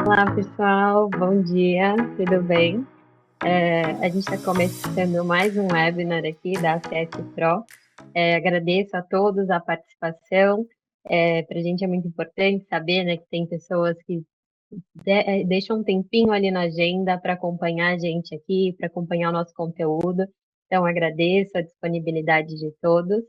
Olá, pessoal, bom dia, tudo bem? A gente está começando mais um webinar aqui da ACS Pro. Agradeço a todos a participação. Para a gente é muito importante saber, né, que tem pessoas que deixam um tempinho ali na agenda para acompanhar a gente aqui, para acompanhar o nosso conteúdo. Então, agradeço a disponibilidade de todos.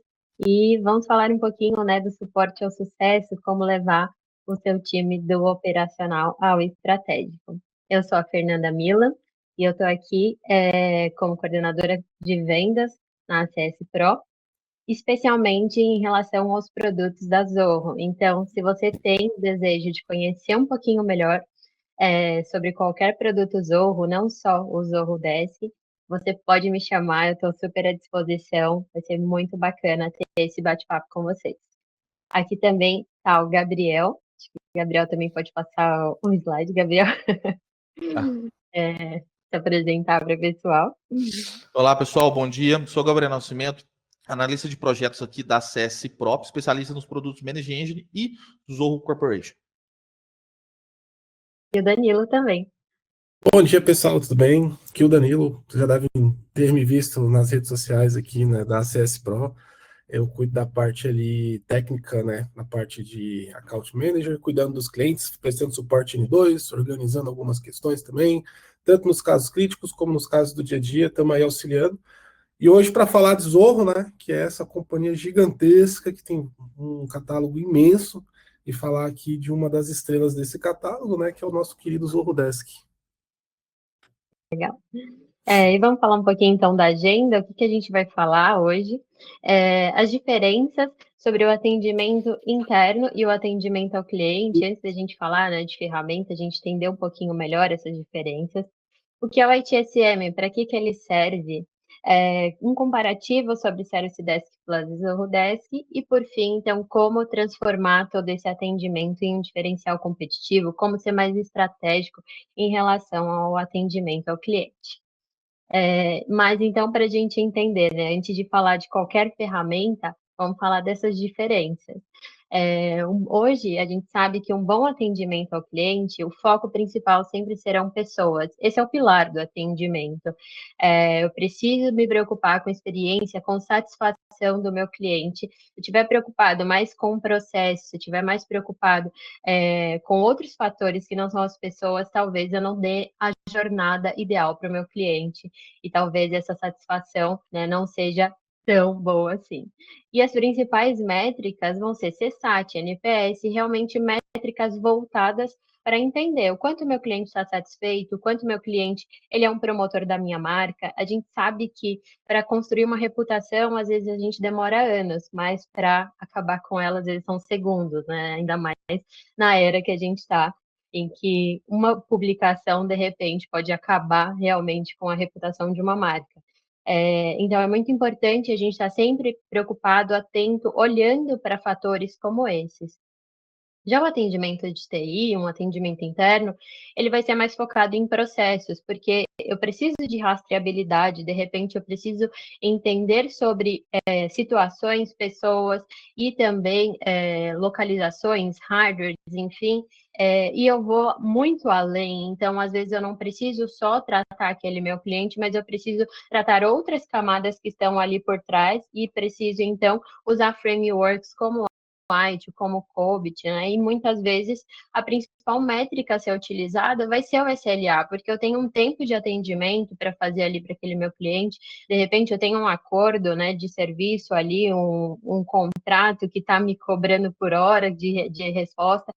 E vamos falar um pouquinho, né, do suporte ao sucesso, como levar o seu time do operacional ao estratégico. Eu sou a Fernanda Mila e eu estou aqui como coordenadora de vendas na ACS Pro, especialmente em relação aos produtos da Zorro. Então, se você tem o desejo de conhecer um pouquinho melhor sobre qualquer produto Zorro, não só o Zorro Desk, você pode me chamar, eu estou super à disposição, vai ser muito bacana ter esse bate-papo com vocês. Aqui também está o Gabriel, acho que o Gabriel também pode passar um slide, Gabriel, Ah. se apresentar para o pessoal. Olá, pessoal, bom dia. Sou Gabriel Nascimento, analista de projetos aqui da CS Pro, especialista nos produtos Managed Engine e Zorro Corporation. E o Danilo também. Bom dia, pessoal, tudo bem? Aqui é o Danilo, vocês já devem ter me visto nas redes sociais aqui, né, da CS Pro. Eu cuido da parte ali técnica, né, na parte de Account Manager, cuidando dos clientes, prestando suporte N2, organizando algumas questões também, tanto nos casos críticos como nos casos do dia a dia, estamos aí auxiliando. E hoje para falar de Zorro, né, que é essa companhia gigantesca que tem um catálogo imenso, e falar aqui de uma das estrelas desse catálogo, né, que é o nosso querido Zorro Desk. Legal. E vamos falar um pouquinho então da agenda, o que a gente vai falar hoje, as diferenças sobre o atendimento interno e o atendimento ao cliente. Antes da gente falar, né, de ferramenta, a gente entender um pouquinho melhor essas diferenças. O que é o ITSM, para que ele serve? Um comparativo sobre o Service Desk Plus e Zorro Desk e, por fim, então, como transformar todo esse atendimento em um diferencial competitivo, como ser mais estratégico em relação ao atendimento ao cliente. Mas então, para a gente entender, né, antes de falar de qualquer ferramenta, vamos falar dessas diferenças. Hoje, a gente sabe que um bom atendimento ao cliente, o foco principal sempre serão pessoas. Esse é o pilar do atendimento. Eu preciso me preocupar com a experiência, com satisfação do meu cliente. Se eu estiver preocupado mais com o processo, se eu estiver mais preocupado com outros fatores que não são as pessoas, talvez eu não dê a jornada ideal para o meu cliente. E talvez essa satisfação, né, não seja tão boa assim. E as principais métricas vão ser CSAT, NPS, realmente métricas voltadas para entender o quanto meu cliente está satisfeito, o quanto meu cliente ele é um promotor da minha marca. A gente sabe que para construir uma reputação, às vezes a gente demora anos, mas para acabar com ela, às vezes são segundos, né? Ainda mais na era que a gente está, em que uma publicação, de repente, pode acabar realmente com a reputação de uma marca. Então, é muito importante a gente estar sempre preocupado, atento, olhando para fatores como esses. Já o atendimento de TI, um atendimento interno, ele vai ser mais focado em processos, porque eu preciso de rastreabilidade, de repente eu preciso entender sobre situações, pessoas e também localizações, hardwares, enfim, e eu vou muito além. Então, às vezes eu não preciso só tratar aquele meu cliente, mas eu preciso tratar outras camadas que estão ali por trás e preciso, então, usar frameworks como White, como COBIT, né? E muitas vezes a principal métrica a ser utilizada vai ser o SLA, porque eu tenho um tempo de atendimento para fazer ali para aquele meu cliente, de repente eu tenho um acordo, né, de serviço ali, um contrato que está me cobrando por hora de resposta,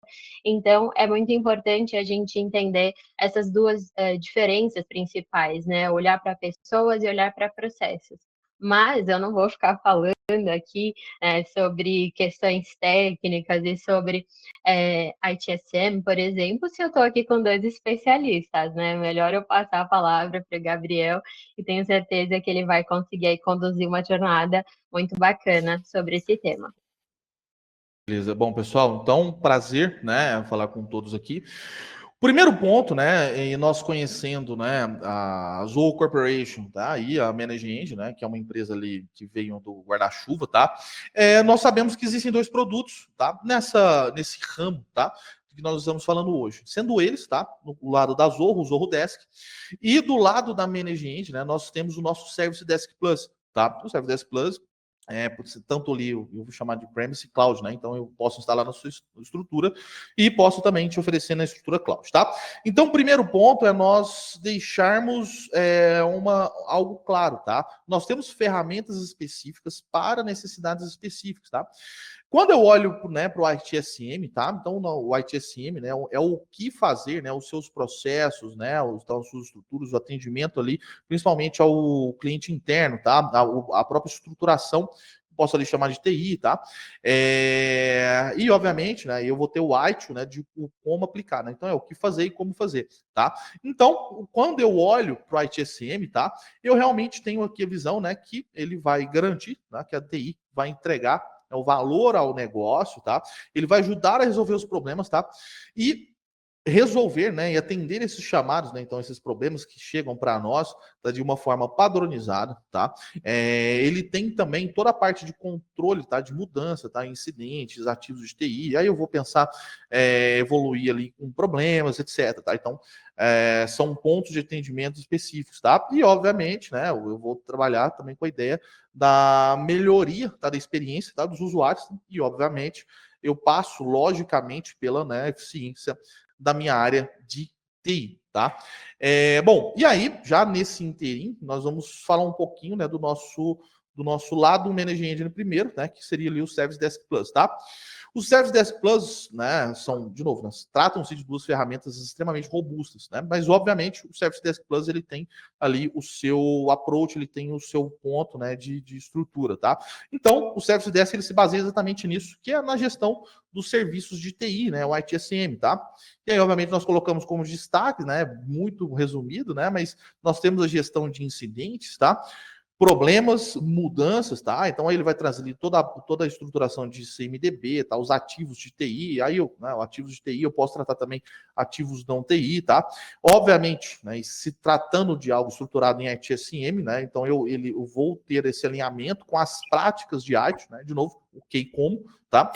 então é muito importante a gente entender essas duas diferenças principais, né, olhar para pessoas e olhar para processos. Mas eu não vou ficar falando aqui sobre questões técnicas e sobre ITSM, por exemplo, se eu estou aqui com dois especialistas, né? Melhor eu passar a palavra para o Gabriel e tenho certeza que ele vai conseguir aí conduzir uma jornada muito bacana sobre esse tema. Beleza. Bom, pessoal, então, prazer, né, falar com todos aqui. Primeiro ponto, né, e nós conhecendo, né, a Zoho Corporation, tá, e a Managed Engine, né, que é uma empresa ali que veio do guarda-chuva, tá, nós sabemos que existem dois produtos, tá, nesse ramo, tá, que nós estamos falando hoje. Sendo eles, tá? Do lado da Zorro, o Zorro Desk, e do lado da Managing Engine, né, nós temos o nosso Service Desk Plus, tá? O Service Desk Plus, tanto ali, eu vou chamar de Premise Cloud, né? Então eu posso instalar na sua estrutura e posso também te oferecer na estrutura Cloud, tá? Então, o primeiro ponto é nós deixarmos algo claro, tá? Nós temos ferramentas específicas para necessidades específicas, tá? Quando eu olho, né, para o ITSM, tá? Então, o ITSM, né, é o que fazer, né, os seus processos, né, as suas estruturas, o atendimento ali, principalmente ao cliente interno, tá? A própria estruturação, posso ali chamar de TI, tá? E, obviamente, né, eu vou ter o ITIL, né, de como aplicar, né? Então, é o que fazer e como fazer, tá? Então, quando eu olho para o ITSM, tá? Eu realmente tenho aqui a visão, né, que ele vai garantir, né, que a TI vai entregar o valor ao negócio, tá? Ele vai ajudar a resolver os problemas, tá? E resolver, né, e atender esses chamados, né, então esses problemas que chegam para nós, tá, de uma forma padronizada, tá? Ele tem também toda a parte de controle, tá, de mudança, tá, incidentes, ativos de TI. Aí eu vou pensar evoluir ali com problemas, etc. Tá? Então são pontos de atendimento específicos, tá? E obviamente, né, eu vou trabalhar também com a ideia da melhoria, tá, da experiência, tá, dos usuários e obviamente eu passo logicamente pela, né, eficiência da minha área de TI, tá? Bom, e aí, já nesse inteirinho, nós vamos falar um pouquinho, né, do nosso lado Managing Engine primeiro, né, que seria ali o Service Desk Plus, tá? Os Service Desk Plus, né, são, de novo, né, tratam-se de duas ferramentas extremamente robustas, né, mas obviamente o Service Desk Plus ele tem ali o seu approach, ele tem o seu ponto, né, de estrutura, tá? Então, o Service Desk ele se baseia exatamente nisso, que é na gestão dos serviços de TI, né, o ITSM, tá? E aí, obviamente, nós colocamos como destaque, né, muito resumido, né, mas nós temos a gestão de incidentes, tá? Problemas, mudanças, tá? Então aí ele vai trazer ali toda a estruturação de CMDB, tá? Os ativos de TI, aí ativos de TI eu posso tratar também ativos não TI, tá? Obviamente, né, se tratando de algo estruturado em ITSM, né? Então eu vou ter esse alinhamento com as práticas de IT, né? De novo, o que e como, tá?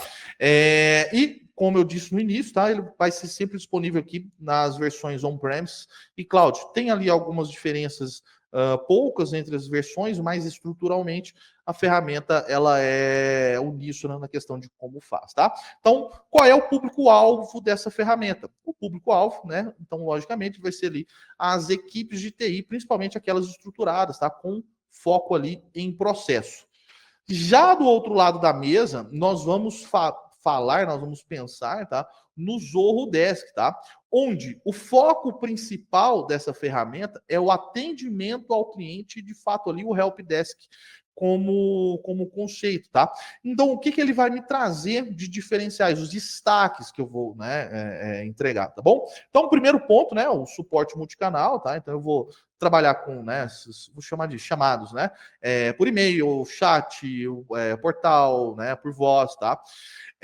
E como eu disse no início, tá? Ele vai ser sempre disponível aqui nas versões on-premise e cloud. Tem ali algumas diferenças poucas entre as versões, mas estruturalmente a ferramenta ela é uníssona na questão de como faz, tá? Então, qual é o público-alvo dessa ferramenta? O público-alvo, né? Então, logicamente, vai ser ali as equipes de TI, principalmente aquelas estruturadas, tá? Com foco ali em processo. Já do outro lado da mesa, nós vamos nós vamos pensar, tá? No Zorro Desk, tá? Onde o foco principal dessa ferramenta é o atendimento ao cliente, de fato ali o Help Desk como conceito, tá? Então, o que ele vai me trazer de diferenciais, os destaques que eu vou, né, entregar, tá bom? Então, o primeiro ponto, né, o suporte multicanal, tá? Então, eu vou trabalhar com, né, vou chamar de chamados, né, por e-mail, chat, portal, né, por voz, tá?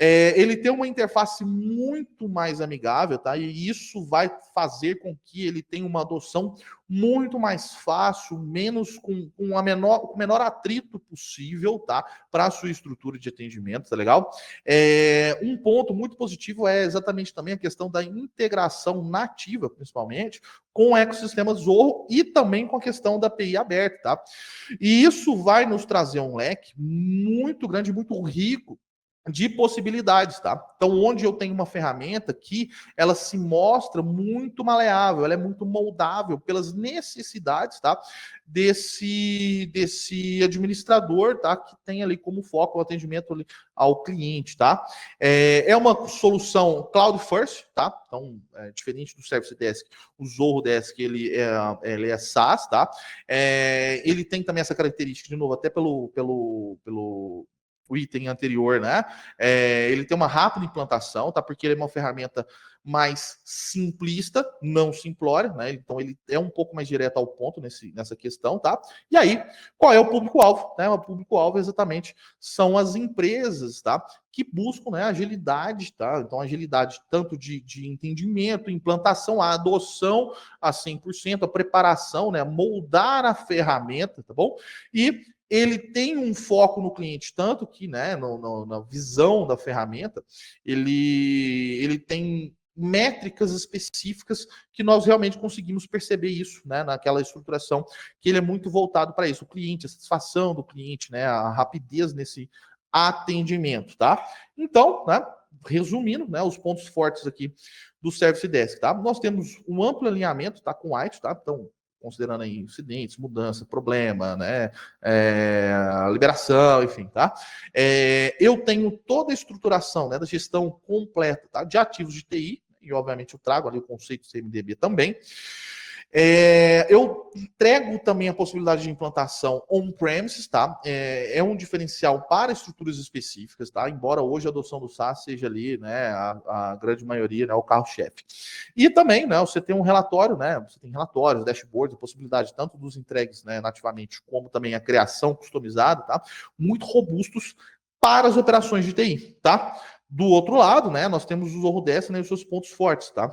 Ele tem uma interface muito mais amigável, tá? E isso vai fazer com que ele tenha uma adoção muito mais fácil, menos com o menor atrito possível, tá? Para a sua estrutura de atendimento, tá legal? Um ponto muito positivo é exatamente também a questão da integração nativa, principalmente, com o ecossistema Zorro e também com a questão da API aberta, tá? E isso vai nos trazer um leque muito grande, muito rico de possibilidades, tá? Então, onde eu tenho uma ferramenta que ela se mostra muito maleável, ela é muito moldável pelas necessidades, tá? Desse administrador, tá? Que tem ali como foco o atendimento ali ao cliente, tá? É uma solução cloud first, tá? Então, diferente do Service Desk, o Zorro Desk, ele é SaaS, tá? Ele tem também essa característica, de novo, até pelo o item anterior, né? Ele tem uma rápida implantação, tá? Porque ele é uma ferramenta mais simplista, não simplória, né? Então ele é um pouco mais direto ao ponto nessa questão, tá? E aí, qual é o público-alvo? Né? O público-alvo exatamente são as empresas, tá? Que buscam, né, agilidade, tá? Então, agilidade tanto de entendimento, implantação, a adoção a 100%, a preparação, né? Moldar a ferramenta, tá bom? E ele tem um foco no cliente, tanto que, né, na visão da ferramenta, ele tem métricas específicas que nós realmente conseguimos perceber isso, né, naquela estruturação, que ele é muito voltado para isso, o cliente, a satisfação do cliente, né, a rapidez nesse atendimento, tá? Então, né, resumindo, né, os pontos fortes aqui do Service Desk, tá? Nós temos um amplo alinhamento, tá, com o IT, tá? Então, considerando aí incidentes, mudança, problema, né, liberação, enfim, tá? Eu tenho toda a estruturação, né, da gestão completa, tá, de ativos de TI, e obviamente eu trago ali o conceito do CMDB também. Eu entrego também a possibilidade de implantação on-premises, tá? É um diferencial para estruturas específicas, tá? Embora hoje a adoção do SaaS seja ali, né, a grande maioria, né, o carro-chefe. E também, né, você tem um relatório, né? Você tem relatórios, dashboards, a possibilidade tanto dos entregues, né, nativamente, como também a criação customizada, tá? Muito robustos para as operações de TI, tá? Do outro lado, né, nós temos o Zorro Desk, né, os seus pontos fortes, tá?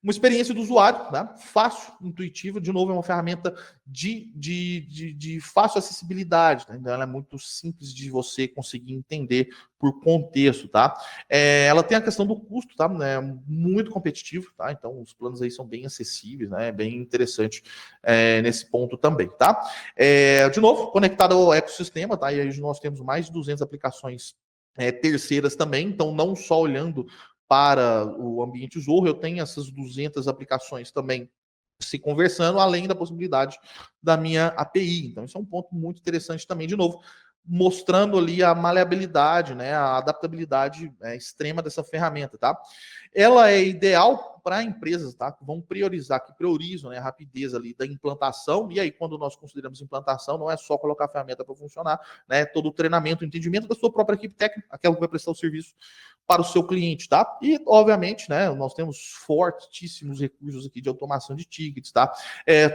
Uma experiência do usuário, né? Fácil, intuitiva, de novo, é uma ferramenta de fácil acessibilidade, né? Então ela é muito simples de você conseguir entender por contexto, tá? Ela tem a questão do custo, tá? É muito competitivo, tá? Então os planos aí são bem acessíveis, né? É bem interessante nesse ponto também, tá? De novo, conectado ao ecossistema, tá? E aí nós temos mais de 200 aplicações terceiras também, então não só olhando para o ambiente Zorro, eu tenho essas 200 aplicações também se conversando, além da possibilidade da minha API. Então, isso é um ponto muito interessante também, de novo, mostrando ali a maleabilidade, né, a adaptabilidade extrema dessa ferramenta, tá? Ela é ideal para empresas, tá? Que vão priorizar, que priorizam, né, a rapidez ali da implantação. E aí, quando nós consideramos implantação, não é só colocar a ferramenta para funcionar, né? Todo o treinamento, o entendimento da sua própria equipe técnica, aquela que vai prestar o serviço para o seu cliente, tá? E, obviamente, né, nós temos fortíssimos recursos aqui de automação de tickets, tá?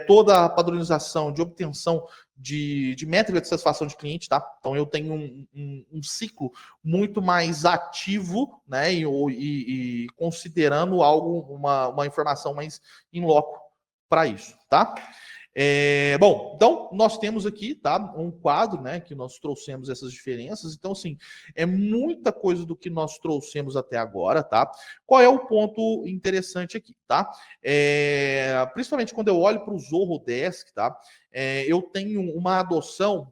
Toda a padronização de obtenção de métrica de satisfação de cliente, tá? Então, eu tenho um ciclo muito mais ativo, né, e considerando algo, uma informação mais in loco para isso, tá? Bom, então nós temos aqui, tá, um quadro, né, que nós trouxemos essas diferenças. Então, assim, é muita coisa do que nós trouxemos até agora, tá? Qual é o ponto interessante aqui, tá? Principalmente quando eu olho para o Zorro Desk, tá? Eu tenho uma adoção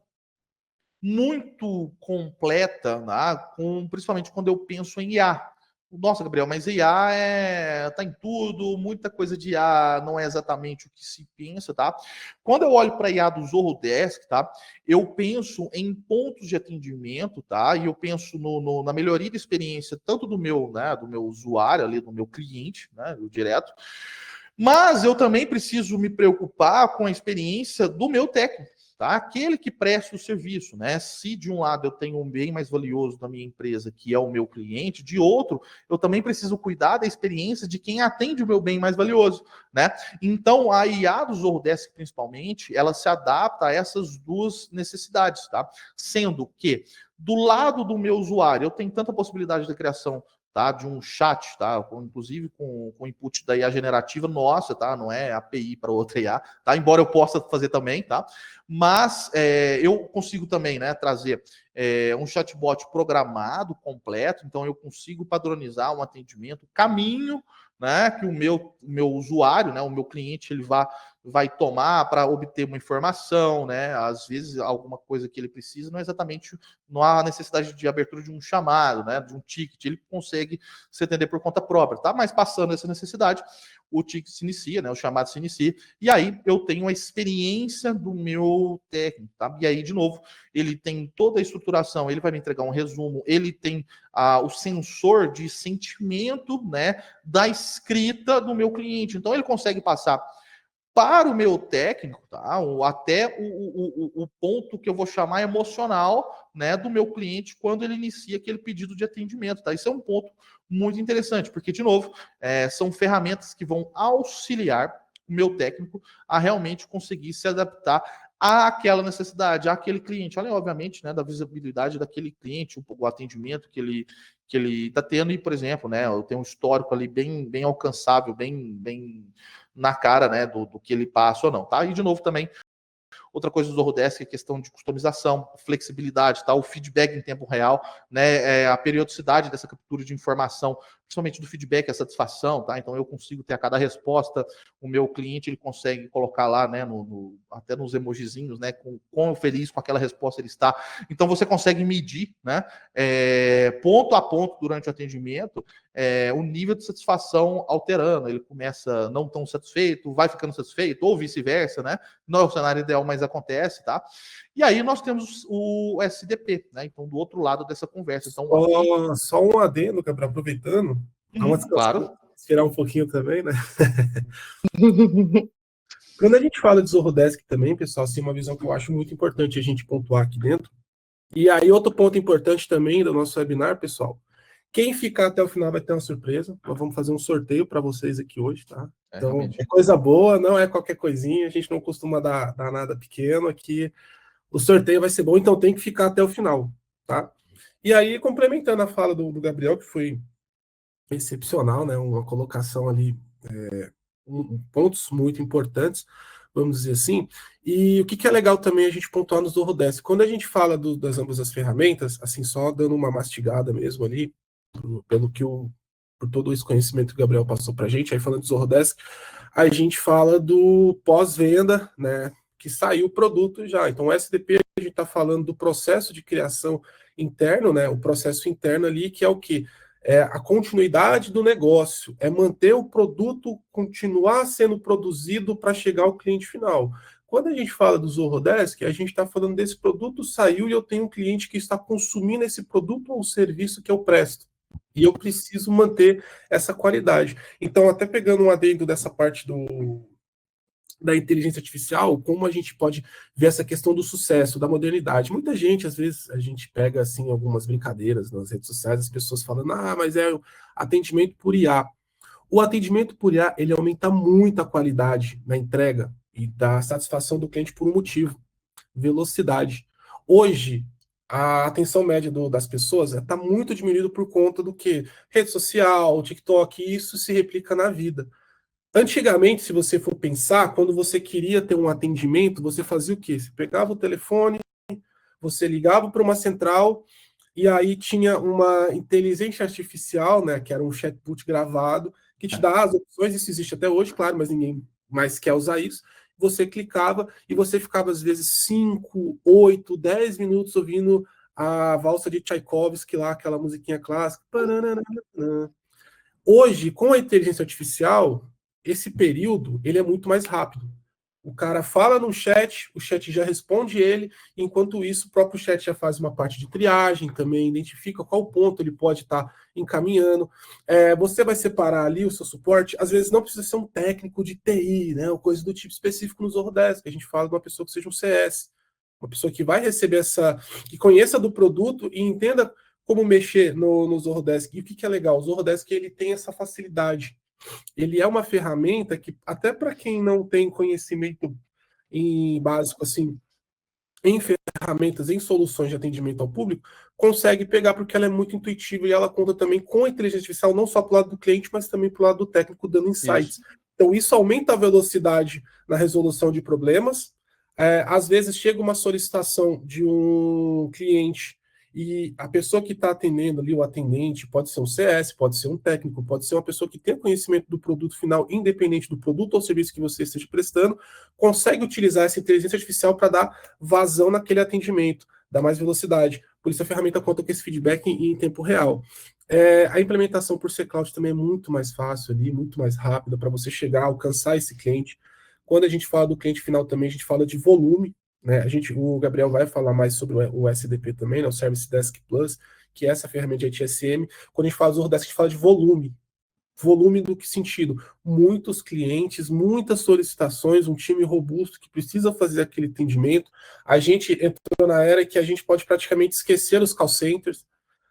muito completa, né, principalmente quando eu penso em IA. Nossa, Gabriel, mas IA tá em tudo, muita coisa de IA não é exatamente o que se pensa, tá? Quando eu olho para a IA do Zorro Desk, tá? Eu penso em pontos de atendimento, tá? E eu penso na melhoria da experiência tanto do meu, né, do meu usuário ali, do meu cliente, né, direto. Mas eu também preciso me preocupar com a experiência do meu técnico, tá? Aquele que presta o serviço, né? Se de um lado eu tenho um bem mais valioso da minha empresa, que é o meu cliente, de outro, eu também preciso cuidar da experiência de quem atende o meu bem mais valioso, né? Então, a IA do Zorro Desk, principalmente, ela se adapta a essas duas necessidades, tá? Sendo que, do lado do meu usuário, eu tenho tanta possibilidade de criação, tá, de um chat, tá, inclusive com input da IA generativa nossa, tá, não é API para outra IA, tá, embora eu possa fazer também, tá, mas eu consigo também, né, trazer um chatbot programado, completo, então eu consigo padronizar um atendimento, caminho, né, que o meu usuário, né, o meu cliente, ele vai tomar para obter uma informação, né? Às vezes alguma coisa que ele precisa não há necessidade de abertura de um chamado, né? De um ticket, ele consegue se atender por conta própria, tá? Mas passando essa necessidade, o ticket se inicia, né? O chamado se inicia, e aí eu tenho a experiência do meu técnico, tá? E aí, de novo, ele tem toda a estruturação, ele vai me entregar um resumo, ele tem o sensor de sentimento, né? Da escrita do meu cliente. Então, ele consegue passar para o meu técnico, tá? Até o ponto que eu vou chamar emocional, né, do meu cliente quando ele inicia aquele pedido de atendimento, tá? Isso é um ponto muito interessante, porque, de novo, são ferramentas que vão auxiliar o meu técnico a realmente conseguir se adaptar àquela necessidade, àquele cliente. Além, obviamente, né, da visibilidade daquele cliente, o atendimento que ele está tendo, e, por exemplo, né, eu tenho um histórico ali bem alcançável, bem na cara, né, do que ele passa ou não, tá? E, de novo, também Outra coisa do Zorodesk é a questão de customização, flexibilidade, tá? O feedback em tempo real, né? A periodicidade dessa captura de informação, principalmente do feedback, a satisfação, tá? Então eu consigo ter a cada resposta, o meu cliente ele consegue colocar lá, né, até nos emojizinhos, né, quão feliz com aquela resposta ele está. Então você consegue medir, né, ponto a ponto durante o atendimento, o nível de satisfação alterando. Ele começa não tão satisfeito, vai ficando satisfeito, ou vice-versa, né? Não é o cenário ideal, mas acontece, tá? E aí nós temos o SDP, né? Então, do outro lado dessa conversa. Então, só um adendo, Gabriel, aproveitando, claro. esperar um pouquinho também, né? Quando a gente fala de Zorodesk também, pessoal, assim, uma visão que eu acho muito importante a gente pontuar aqui dentro. E aí, outro ponto importante também do nosso webinar, pessoal, quem ficar até o final vai ter uma surpresa. Nós vamos fazer um sorteio para vocês aqui hoje, tá? Então, é coisa boa, não é qualquer coisinha, a gente não costuma dar nada pequeno aqui. O sorteio vai ser bom, então tem que ficar até o final, tá? E aí, complementando a fala do Gabriel, que foi excepcional, né? Uma colocação ali, pontos muito importantes, vamos dizer assim. E o que é legal também a gente pontuar no Zorodesk. Quando a gente fala das ambas as ferramentas, assim, só dando uma mastigada mesmo ali, por todo esse conhecimento que o Gabriel passou para a gente, aí falando do Zorodesk, a gente fala do pós-venda, né? Que saiu o produto já. Então, o SDP, a gente está falando do processo de criação interno, né? O processo interno ali, que é o quê? É a continuidade do negócio, é manter o produto continuar sendo produzido para chegar ao cliente final. Quando a gente fala do Zorodesk, a gente está falando desse produto saiu e eu tenho um cliente que está consumindo esse produto ou serviço que eu presto. E eu preciso manter essa qualidade. Então, até pegando um adendo dessa parte da inteligência artificial, como a gente pode ver essa questão do sucesso, da modernidade. Muita gente, às vezes, a gente pega, assim, algumas brincadeiras nas redes sociais, as pessoas falando, mas é atendimento por IA. O atendimento por IA, ele aumenta muito a qualidade na entrega e da satisfação do cliente por um motivo, velocidade. Hoje, a atenção média das pessoas está muito diminuída por conta do que? Rede social, TikTok, isso se replica na vida. Antigamente, se você for pensar, quando você queria ter um atendimento, você fazia o quê? Você pegava o telefone, você ligava para uma central, e aí tinha uma inteligência artificial, né, que era um chatbot gravado, que te dá as opções, isso existe até hoje, claro, mas ninguém mais quer usar isso. Você clicava e você ficava, às vezes, 5, 8, 10 minutos ouvindo a valsa de Tchaikovsky lá, aquela musiquinha clássica. Hoje, com a inteligência artificial, esse período ele é muito mais rápido. O cara fala no chat, o chat já responde ele, enquanto isso o próprio chat já faz uma parte de triagem, também identifica qual ponto ele pode estar encaminhando. Você vai separar ali o seu suporte, às vezes não precisa ser um técnico de TI, né, ou coisa do tipo específico no Zorodesk, a gente fala de uma pessoa que seja um CS, uma pessoa que vai receber que conheça do produto e entenda como mexer no Zorodesk. E o que é legal? O Zorodesk ele tem essa facilidade. Ele é uma ferramenta que, até para quem não tem conhecimento básico, assim, em ferramentas, em soluções de atendimento ao público, consegue pegar, porque ela é muito intuitiva e ela conta também com a inteligência artificial, não só para o lado do cliente, mas também para o lado do técnico, dando insights. Isso. Então, isso aumenta a velocidade na resolução de problemas. Às vezes, chega uma solicitação de um cliente e a pessoa que está atendendo ali, o atendente, pode ser um CS, pode ser um técnico, pode ser uma pessoa que tem conhecimento do produto final, independente do produto ou serviço que você esteja prestando, consegue utilizar essa inteligência artificial para dar vazão naquele atendimento, dar mais velocidade. Por isso a ferramenta conta com esse feedback em tempo real. A implementação por C-Cloud também é muito mais fácil ali, muito mais rápida para você chegar, alcançar esse cliente. Quando a gente fala do cliente final também, a gente fala de volume, né? O Gabriel vai falar mais sobre o SDP também, né? O Service Desk Plus, que é essa ferramenta de ITSM. Quando a gente fala do Zorodesk, a gente fala de volume. Volume do que sentido? Muitos clientes, muitas solicitações, um time robusto que precisa fazer aquele atendimento. A gente entrou na era que a gente pode praticamente esquecer os call centers,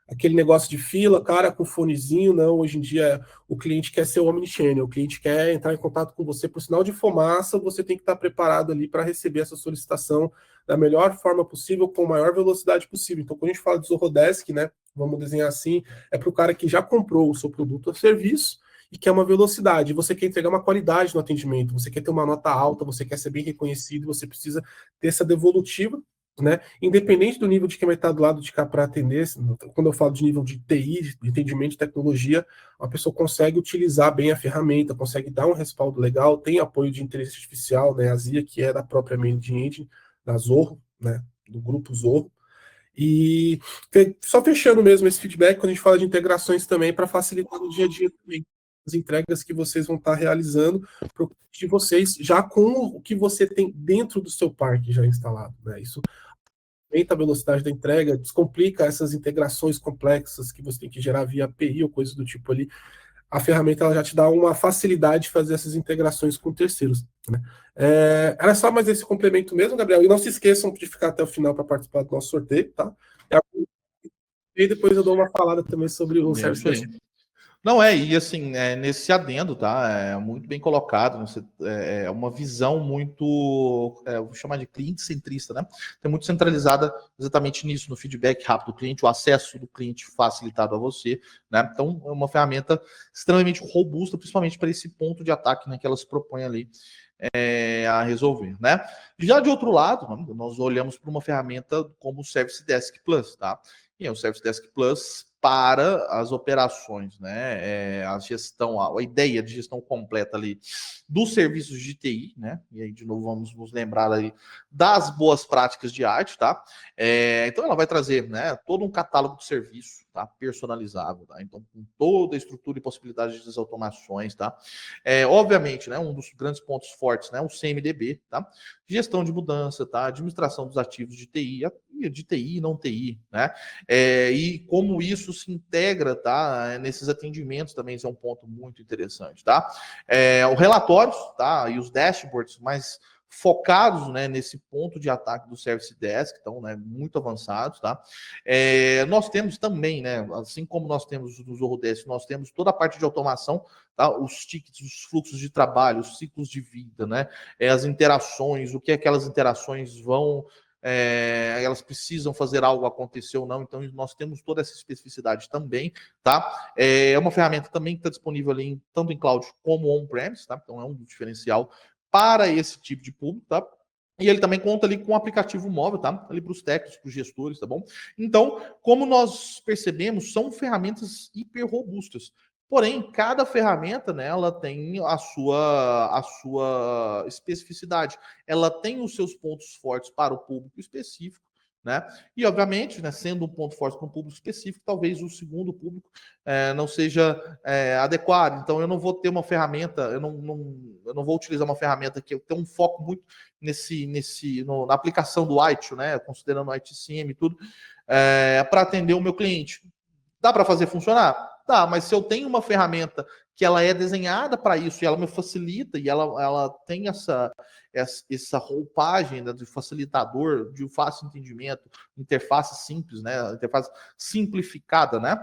aquele negócio de fila, cara, com fonezinho, não. Hoje em dia o cliente quer ser omnichannel, o cliente quer entrar em contato com você por sinal de fumaça, você tem que estar preparado ali para receber essa solicitação da melhor forma possível, com a maior velocidade possível. Então, quando a gente fala de Zorodesk, né, vamos desenhar assim, é para o cara que já comprou o seu produto ou serviço e quer uma velocidade, você quer entregar uma qualidade no atendimento, você quer ter uma nota alta, você quer ser bem reconhecido, você precisa ter essa devolutiva, né? Independente do nível de quem vai estar do lado de cá para atender, quando eu falo de nível de TI, de entendimento de tecnologia, a pessoa consegue utilizar bem a ferramenta, consegue dar um respaldo legal, tem apoio de inteligência artificial, né? A ZIA, que é da própria Managing Engine, da Zorro, né? Do grupo Zorro. E só fechando mesmo esse feedback, quando a gente fala de integrações também, para facilitar no dia a dia também, as entregas que vocês vão estar realizando de vocês, já com o que você tem dentro do seu parque já instalado, né? Isso aumenta a velocidade da entrega, descomplica essas integrações complexas que você tem que gerar via API ou coisa do tipo ali. A ferramenta ela já te dá uma facilidade de fazer essas integrações com terceiros, né? Era só mais esse complemento mesmo, Gabriel. E não se esqueçam de ficar até o final para participar do nosso sorteio, tá? E depois eu dou uma falada também sobre o serviço. Não, e assim, nesse adendo, tá? É muito bem colocado, é uma visão muito, vou chamar de cliente-centrista, né? Tem muito centralizada exatamente nisso, no feedback rápido do cliente, o acesso do cliente facilitado a você, né? Então, é uma ferramenta extremamente robusta, principalmente para esse ponto de ataque, né, que ela se propõe ali a resolver, né? Já de outro lado, nós olhamos para uma ferramenta como o Service Desk Plus, tá? E o Service Desk Plus para as operações, né? A gestão, a ideia de gestão completa ali dos serviços de TI, né? E aí, de novo, vamos nos lembrar aí das boas práticas de arte, tá? Então, ela vai trazer, né, todo um catálogo de serviço, tá? Personalizável, tá? Então, com toda a estrutura e possibilidade de automações, tá? Obviamente, né, um dos grandes pontos fortes, né, o CMDB, tá? Gestão de mudança, tá? Administração dos ativos de TI e não TI, né? E como isso se integra, tá? Nesses atendimentos também, isso é um ponto muito interessante, tá? O relatórios, tá? E os dashboards mais focados, né, nesse ponto de ataque do Service Desk, então, né, muito avançados, tá? Nós temos também, né, assim como nós temos no Zorro Desk, nós temos toda a parte de automação, tá? Os tickets, os fluxos de trabalho, os ciclos de vida, né? As interações, o que aquelas interações vão elas precisam fazer algo acontecer ou não, então nós temos toda essa especificidade também, tá? É uma ferramenta também que está disponível ali tanto em cloud como on-premise, tá? Então é um diferencial para esse tipo de público, tá? E ele também conta ali com um aplicativo móvel, tá? Ali para os técnicos, para os gestores, tá bom? Então, como nós percebemos, são ferramentas hiper robustas. Porém, cada ferramenta, né, ela tem a sua especificidade. Ela tem os seus pontos fortes para o público específico, né? E, obviamente, né, sendo um ponto forte para um público específico, talvez o segundo público não seja adequado. Então, eu não vou ter uma ferramenta, eu não vou utilizar uma ferramenta que tem um foco muito na aplicação do ITIL, né? Considerando o ITCM e tudo, para atender o meu cliente. Dá para fazer funcionar? Tá, mas se eu tenho uma ferramenta que ela é desenhada para isso e ela me facilita e ela tem essa roupagem, né, de facilitador, de fácil entendimento, interface simples, né, interface simplificada, né?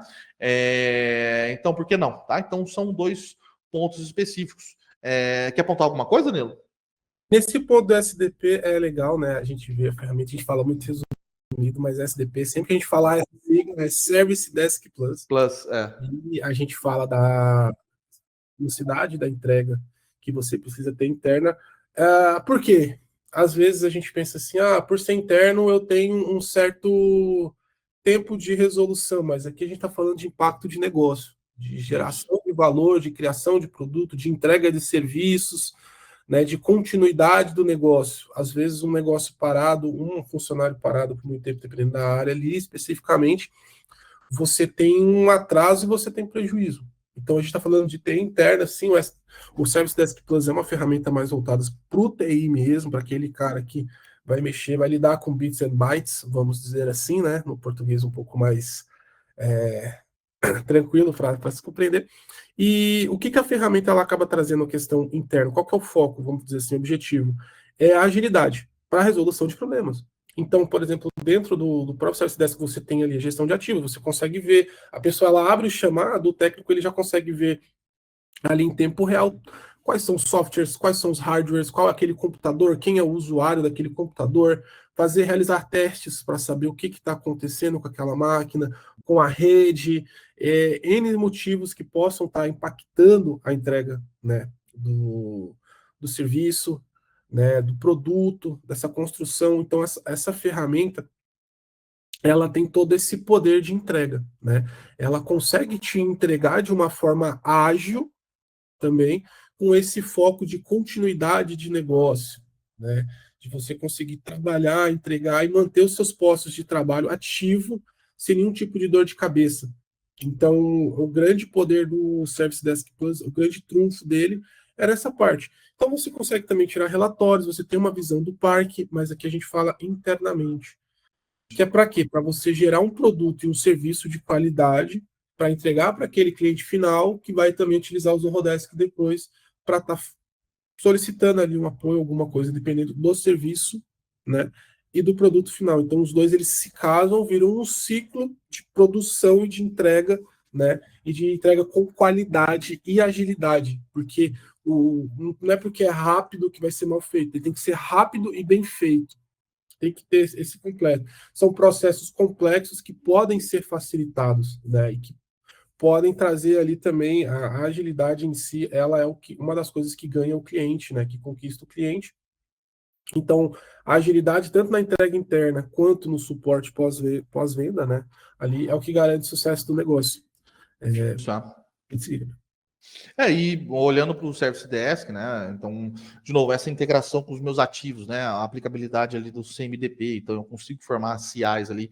Então, por que não? Tá? Então, são dois pontos específicos. Quer apontar alguma coisa, Nilo? Nesse ponto do SDP é legal, né? A gente vê a ferramenta, a gente fala muito resumido, mas SDP, sempre que a gente falar é Service Desk Plus. E a gente fala da velocidade da entrega que você precisa ter interna. Por quê? Às vezes a gente pensa assim, por ser interno eu tenho um certo tempo de resolução, mas aqui a gente está falando de impacto de negócio, de geração de valor, de criação de produto, de entrega de serviços, né, de continuidade do negócio. Às vezes um negócio parado, um funcionário parado por muito tempo, dependendo da área ali, especificamente, você tem um atraso e você tem prejuízo. Então, a gente está falando de TI interna, sim, o Service Desk Plus é uma ferramenta mais voltada para o TI mesmo, para aquele cara que vai mexer, vai lidar com bits and bytes, vamos dizer assim, né, no português um pouco mais tranquilo para se compreender. E o que a ferramenta ela acaba trazendo a questão interna? Qual que é o foco, vamos dizer assim, objetivo? É a agilidade para a resolução de problemas. Então, por exemplo, dentro do próprio Service Desk você tem ali a gestão de ativos, você consegue ver, a pessoa ela abre o chamado, o técnico ele já consegue ver ali em tempo real quais são os softwares, quais são os hardwares, qual é aquele computador, quem é o usuário daquele computador, realizar testes para saber o que está acontecendo com aquela máquina, com a rede, N motivos que possam estar impactando a entrega, né, do serviço, né, do produto, dessa construção. Então, essa ferramenta, ela tem todo esse poder de entrega, né? Ela consegue te entregar de uma forma ágil também, com esse foco de continuidade de negócio, né? De você conseguir trabalhar, entregar e manter os seus postos de trabalho ativo sem nenhum tipo de dor de cabeça. Então, o grande poder do Service Desk Plus, o grande trunfo dele era essa parte. Então, você consegue também tirar relatórios, você tem uma visão do parque, mas aqui a gente fala internamente. Que é para quê? Para você gerar um produto e um serviço de qualidade para entregar para aquele cliente final que vai também utilizar o Zorodesk depois para estar solicitando ali um apoio, alguma coisa, dependendo do serviço, né? E do produto final. Então, os dois eles se casam, viram um ciclo de produção e de entrega, né? E de entrega com qualidade e agilidade, porque não é porque é rápido que vai ser mal feito, ele tem que ser rápido e bem feito. Tem que ter esse completo. São processos complexos que podem ser facilitados, né? E que podem trazer ali também a agilidade em si, ela é uma das coisas que ganha o cliente, né? Que conquista o cliente. Então, a agilidade, tanto na entrega interna quanto no suporte pós-venda, né? Ali é o que garante o sucesso do negócio. E olhando para o Service Desk, né? Então, de novo, essa integração com os meus ativos, né? A aplicabilidade ali do CMDP, então eu consigo formar CIs ali.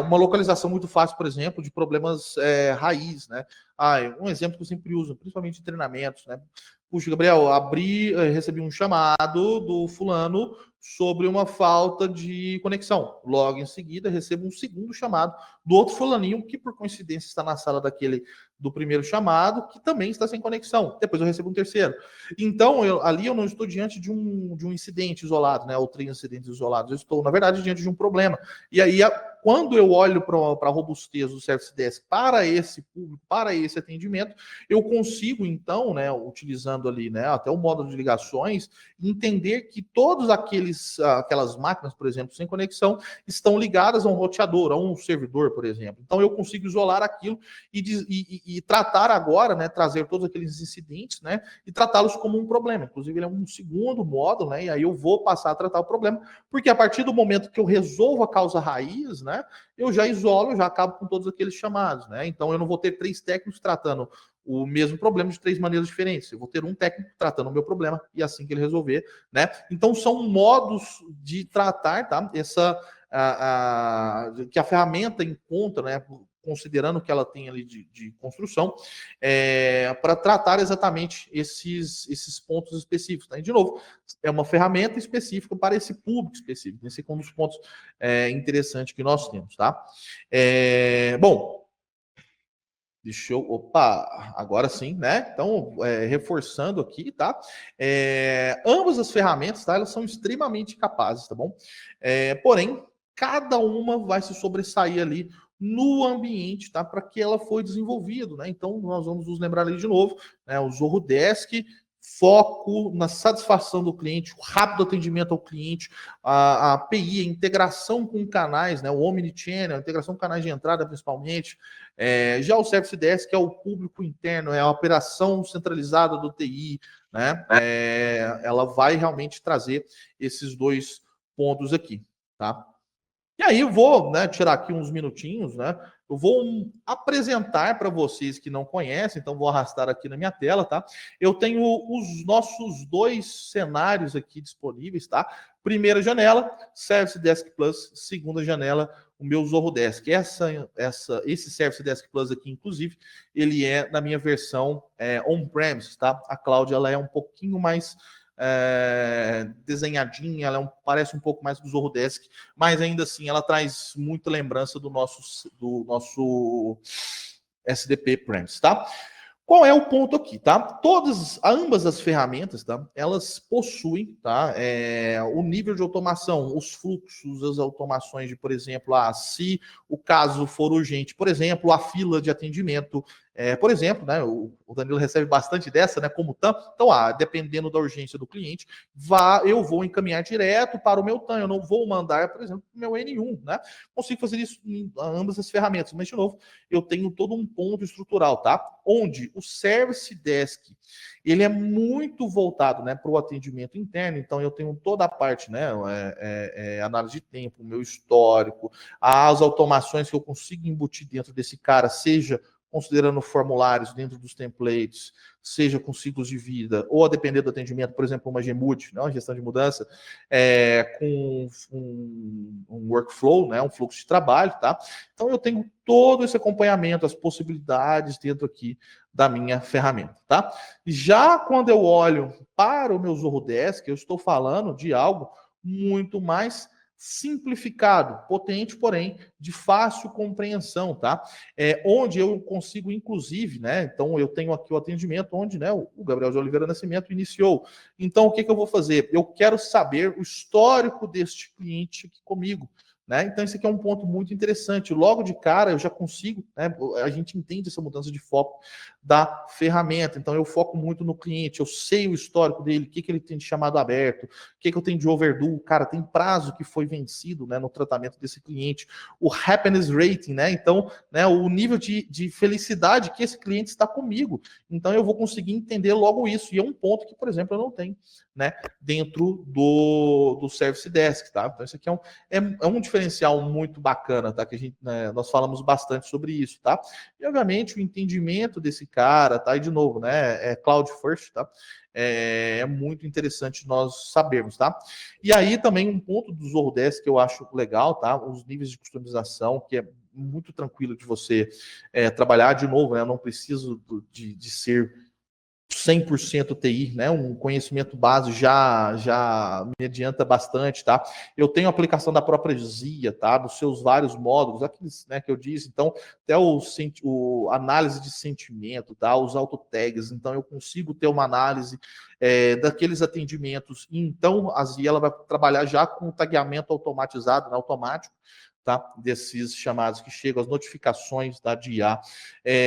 Uma localização muito fácil, por exemplo, de problemas raiz, né? Um exemplo que eu sempre uso, principalmente em treinamentos, né? Puxa, Gabriel, recebi um chamado do fulano sobre uma falta de conexão. Logo em seguida, recebo um segundo chamado do outro fulaninho, que por coincidência está na sala do primeiro chamado, que também está sem conexão. Depois eu recebo um terceiro. Então, ali eu não estou diante de um incidente isolado, né? Ou 3 incidentes isolados. Eu estou, na verdade, diante de um problema. E aí, quando eu olho para a robustez do Service Desk para esse público, para esse atendimento, eu consigo, então, né, utilizando ali, né, até o módulo de ligações, entender que todos aquelas máquinas, por exemplo, sem conexão, estão ligadas a um roteador, a um servidor, por exemplo. Então, eu consigo isolar aquilo e tratar agora, né, trazer todos aqueles incidentes, né, e tratá-los como um problema. Inclusive, ele é um segundo módulo, né, e aí eu vou passar a tratar o problema, porque a partir do momento que eu resolvo a causa raiz, né, eu já isolo, eu já acabo com todos aqueles chamados, né? Então eu não vou ter 3 técnicos tratando o mesmo problema de 3 maneiras diferentes. Eu vou ter um técnico tratando o meu problema e assim que ele resolver, né? Então são modos de tratar, tá? Que a ferramenta encontra, né? Considerando que ela tem ali de construção, para tratar exatamente esses pontos específicos. Né? E, de novo, é uma ferramenta específica para esse público específico. Esse é um dos pontos interessantes que nós temos. Tá? Bom, deixa eu... Opa, agora sim, né? Então, reforçando aqui, tá? Ambas as ferramentas, tá? Elas são extremamente capazes, tá bom? Porém, cada uma vai se sobressair ali no ambiente, tá? Para que ela foi desenvolvido, né? Então, nós vamos nos lembrar ali de novo, né? O Zorodesk, foco na satisfação do cliente, o rápido atendimento ao cliente, a API, a integração com canais, né? O Omnichannel, a integração com canais de entrada, principalmente. Já o Service Desk é o público interno, é a operação centralizada do TI, né? Ela vai realmente trazer esses 2 pontos aqui, tá? E aí eu vou, né, tirar aqui uns minutinhos, né? Eu vou apresentar para vocês que não conhecem, então vou arrastar aqui na minha tela, tá? Eu tenho os nossos 2 cenários aqui disponíveis, tá? Primeira janela, Service Desk Plus. Segunda janela, o meu Zorodesk. Esse Service Desk Plus aqui, inclusive, ele é na minha versão on-premise, tá? A cloud, ela é um pouquinho mais desenhadinha, ela parece um pouco mais do Zorodesk, mas ainda assim ela traz muita lembrança do nosso SDP Premise, tá? Qual é o ponto aqui, tá? Ambas as ferramentas, tá? Elas possuem, tá? O nível de automação, os fluxos, as automações de, por exemplo, se o caso for urgente, por exemplo, a fila de atendimento, por exemplo, né? O Danilo recebe bastante dessa, né? Como TAM. Então, dependendo da urgência do cliente, eu vou encaminhar direto para o meu TAM. Eu não vou mandar, por exemplo, para o meu N1, né? Consigo fazer isso em ambas as ferramentas, mas de novo, eu tenho todo um ponto estrutural, tá? Onde o Service Desk, ele é muito voltado, né, para o atendimento interno, então eu tenho toda a parte, né, análise de tempo, meu histórico, as automações que eu consigo embutir dentro desse cara, seja considerando formulários dentro dos templates, seja com ciclos de vida, ou a depender do atendimento, por exemplo, uma GMUD, né, uma gestão de mudança, com um workflow, né, um fluxo de trabalho, tá? Então eu tenho todo esse acompanhamento, as possibilidades dentro aqui da minha ferramenta, tá? Já quando eu olho para o meu Zorro Desk, eu estou falando de algo muito mais simplificado, potente, porém de fácil compreensão, tá? Onde eu consigo, inclusive, né? Então eu tenho aqui o atendimento onde, né, o Gabriel de Oliveira Nascimento iniciou. Então o que eu vou fazer? Eu quero saber o histórico deste cliente aqui comigo. Né? Então, esse aqui é um ponto muito interessante. Logo de cara, eu já consigo, né? A gente entende essa mudança de foco da ferramenta. Então, eu foco muito no cliente, eu sei o histórico dele, o que ele tem de chamado aberto, o que eu tenho de overdue. Cara, tem prazo que foi vencido, né, no tratamento desse cliente, o happiness rating, né? Então, né, o nível de felicidade que esse cliente está comigo. Então, eu vou conseguir entender logo isso. E é um ponto que, por exemplo, eu não tenho, né, dentro do Service Desk, tá? Então, isso aqui é um diferencial muito bacana, tá? Que a gente, né, nós falamos bastante sobre isso, tá? E, obviamente, o entendimento desse cara, tá? E, de novo, né? Cloud First, tá? É muito interessante nós sabermos, tá? E aí, também, um ponto do Zorro Desk que eu acho legal, tá? Os níveis de customização, que é muito tranquilo de você trabalhar. De novo, né? Eu não preciso de ser 100% TI, né? Um conhecimento base já me adianta bastante, tá? Eu tenho a aplicação da própria ZIA, tá? Dos seus vários módulos, aqueles, né, que eu disse. Então, até o análise de sentimento, tá? Os auto-tags. Então, eu consigo ter uma análise daqueles atendimentos. E, então, a ZIA ela vai trabalhar já com o tagueamento automatizado, né, automático, tá? Desses chamados que chegam, as notificações, tá, de IA,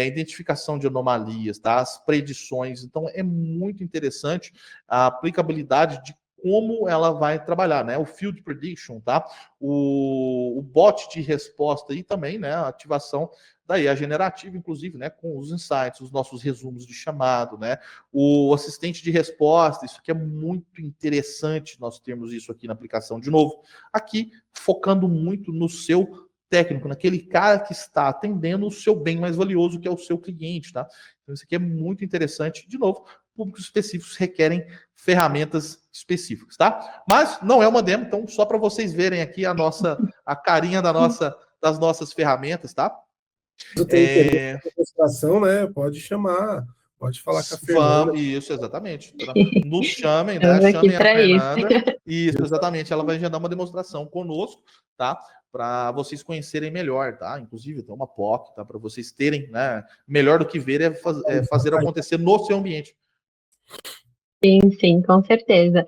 identificação de anomalias, tá? As predições. Então, é muito interessante a aplicabilidade de como ela vai trabalhar, né? O Field Prediction, tá? O bot de resposta e também, né, a ativação da IA generativa, inclusive, né, com os insights, os nossos resumos de chamado, né? O assistente de resposta, isso aqui é muito interessante nós termos isso aqui na aplicação. De novo, aqui focando muito no seu técnico, naquele cara que está atendendo o seu bem mais valioso, que é o seu cliente, tá? Então, isso aqui é muito interessante. De novo, públicos específicos requerem ferramentas específicas, tá? Mas não é uma demo, então só para vocês verem aqui a carinha das nossas ferramentas, tá? Tu tem interesse na demonstração, né? Pode chamar, pode falar com a Fernanda. Isso, exatamente. Nos chamem, né? Estamos aqui Chamem a para isso. Fernanda. Isso, exatamente. Ela vai agendar uma demonstração conosco, tá? Para vocês conhecerem melhor, tá? Inclusive, tem uma POC, tá? Para vocês terem, né? Melhor do que ver fazer acontecer no seu ambiente. Sim, com certeza.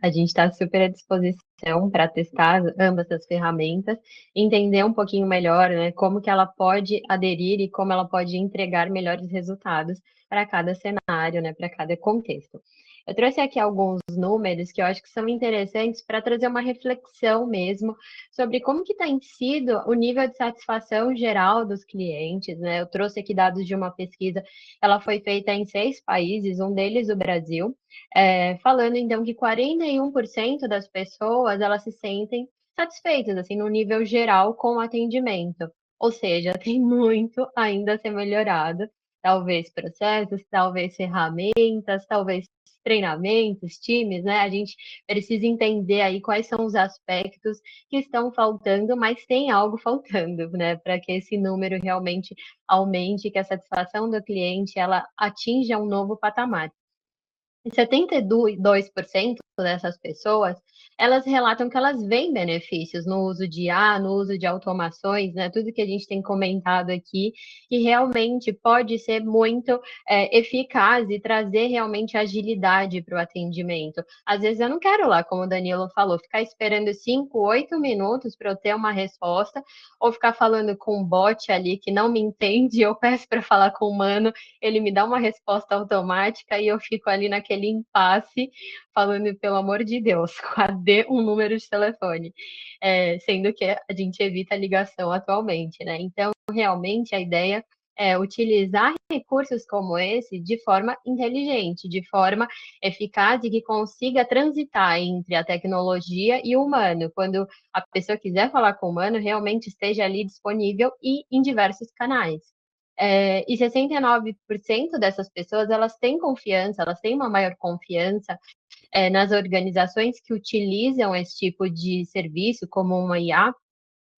A gente está super à disposição para testar ambas as ferramentas, entender um pouquinho melhor, né, como que ela pode aderir e como ela pode entregar melhores resultados para cada cenário, né, para cada contexto. Eu trouxe aqui alguns números que eu acho que são interessantes para trazer uma reflexão mesmo sobre como que tem sido o nível de satisfação geral dos clientes, né? Eu trouxe aqui dados de uma pesquisa, ela foi feita em 6 países, um deles o Brasil, falando então que 41% das pessoas elas se sentem satisfeitas, assim, no nível geral com o atendimento. Ou seja, tem muito ainda a ser melhorado, talvez processos, talvez ferramentas, talvez treinamentos, times, né? A gente precisa entender aí quais são os aspectos que estão faltando, mas tem algo faltando, né? Para que esse número realmente aumente, que a satisfação do cliente ela atinja um novo patamar. E 72% dessas pessoas, elas relatam que elas veem benefícios no uso de IA, no uso de automações, né? Tudo que a gente tem comentado aqui, que realmente pode ser muito eficaz e trazer realmente agilidade para o atendimento. Às vezes eu não quero lá, como o Danilo falou, ficar esperando 5, 8 minutos para eu ter uma resposta, ou ficar falando com um bot ali que não me entende, eu peço para falar com o humano, ele me dá uma resposta automática e eu fico ali naquele impasse, falando, pelo amor de Deus, cadê um número de telefone? Sendo que a gente evita a ligação atualmente, né? Então, realmente, a ideia é utilizar recursos como esse de forma inteligente, de forma eficaz e que consiga transitar entre a tecnologia e o humano. Quando a pessoa quiser falar com o humano, realmente esteja ali disponível e em diversos canais. E 69% dessas pessoas, elas têm confiança, elas têm uma maior confiança nas organizações que utilizam esse tipo de serviço, como uma IA,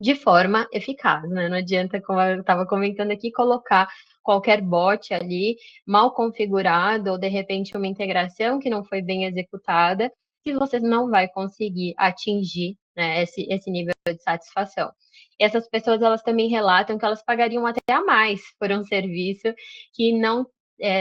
de forma eficaz, né? Não adianta, como eu estava comentando aqui, colocar qualquer bot ali mal configurado ou de repente uma integração que não foi bem executada, que você não vai conseguir atingir, né, esse nível de satisfação. E essas pessoas, elas também relatam que elas pagariam até a mais por um serviço que não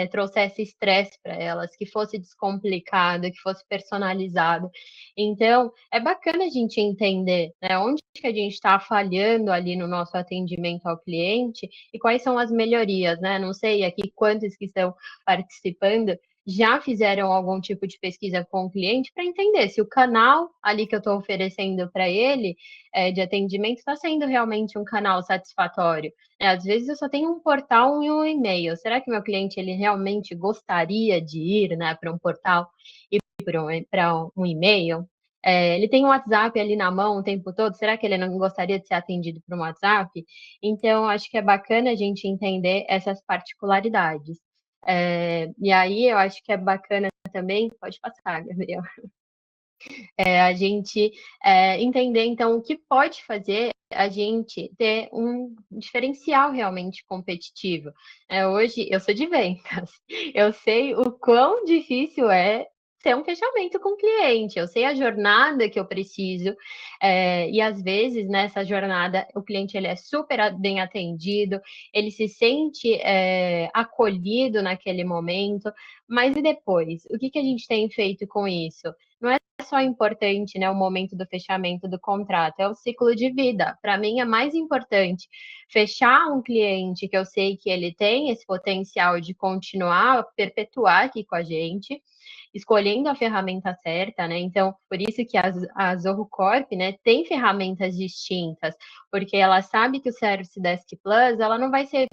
trouxesse estresse para elas, que fosse descomplicado, que fosse personalizado. Então, é bacana a gente entender, né, onde que a gente está falhando ali no nosso atendimento ao cliente e quais são as melhorias, né? Não sei aqui quantos que estão participando já fizeram algum tipo de pesquisa com o cliente para entender se o canal ali que eu estou oferecendo para ele de atendimento está sendo realmente um canal satisfatório. Às vezes eu só tenho um portal e um e-mail. Será que meu cliente ele realmente gostaria de ir, né, para um portal e para um e-mail? Ele tem um WhatsApp ali na mão o tempo todo, será que ele não gostaria de ser atendido por um WhatsApp? Então, acho que é bacana a gente entender essas particularidades. E aí, eu acho que é bacana também, pode passar, Gabriel, a gente entender, então, o que pode fazer a gente ter um diferencial realmente competitivo. Hoje, eu sou de vendas, eu sei o quão difícil é ter um fechamento com o cliente, eu sei a jornada que eu preciso, e às vezes nessa jornada o cliente ele é super bem atendido, ele se sente acolhido naquele momento, mas e depois? O que a gente tem feito com isso? Não é só importante, né, o momento do fechamento do contrato, é o ciclo de vida. Para mim é mais importante fechar um cliente que eu sei que ele tem esse potencial de continuar, perpetuar aqui com a gente, escolhendo a ferramenta certa, né? Então, por isso que a Zorro Corp, né, tem ferramentas distintas, porque ela sabe que o Service Desk Plus, ela não vai ser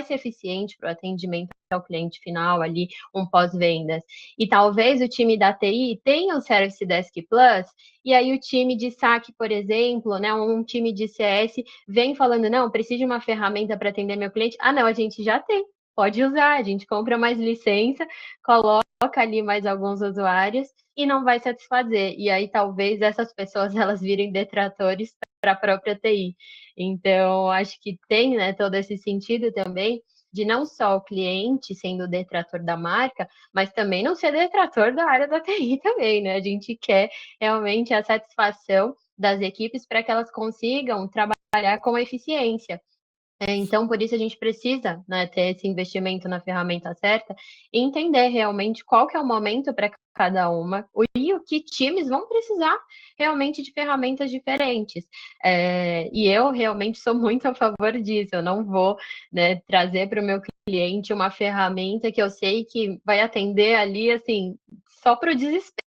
eficiente para o atendimento ao cliente final ali, um pós-vendas. E talvez o time da TI tenha o Service Desk Plus, e aí o time de saque, por exemplo, né, um time de CS vem falando, não, preciso de uma ferramenta para atender meu cliente. Ah, não, a gente já tem. Pode usar, a gente compra mais licença, coloca ali mais alguns usuários e não vai satisfazer. E aí talvez essas pessoas elas virem detratores para a própria TI. Então, acho que tem, né, todo esse sentido também de não só o cliente sendo o detrator da marca, mas também não ser detrator da área da TI também, né? A gente quer realmente a satisfação das equipes para que elas consigam trabalhar com eficiência. Então, por isso a gente precisa, né, ter esse investimento na ferramenta certa e entender realmente qual que é o momento para cada uma e o que times vão precisar realmente de ferramentas diferentes. E eu realmente sou muito a favor disso. Eu não vou, né, trazer para o meu cliente uma ferramenta que eu sei que vai atender ali, assim, só para o desespero,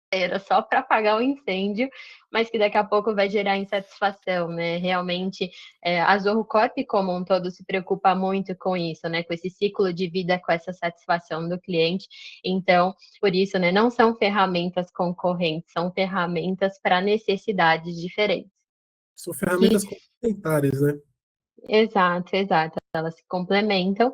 só para apagar o incêndio, mas que daqui a pouco vai gerar insatisfação, né? Realmente, a Zorro Corp como um todo se preocupa muito com isso, né? Com esse ciclo de vida, com essa satisfação do cliente. Então, por isso, né? Não são ferramentas concorrentes, são ferramentas para necessidades diferentes. São ferramentas complementares, né? Exato, exato. Elas se complementam.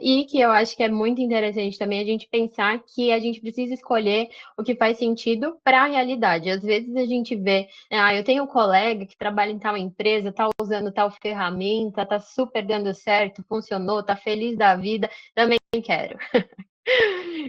E que eu acho que é muito interessante também a gente pensar que a gente precisa escolher o que faz sentido para a realidade. Às vezes a gente vê, eu tenho um colega que trabalha em tal empresa, está usando tal ferramenta, está super dando certo, funcionou, está feliz da vida, também quero.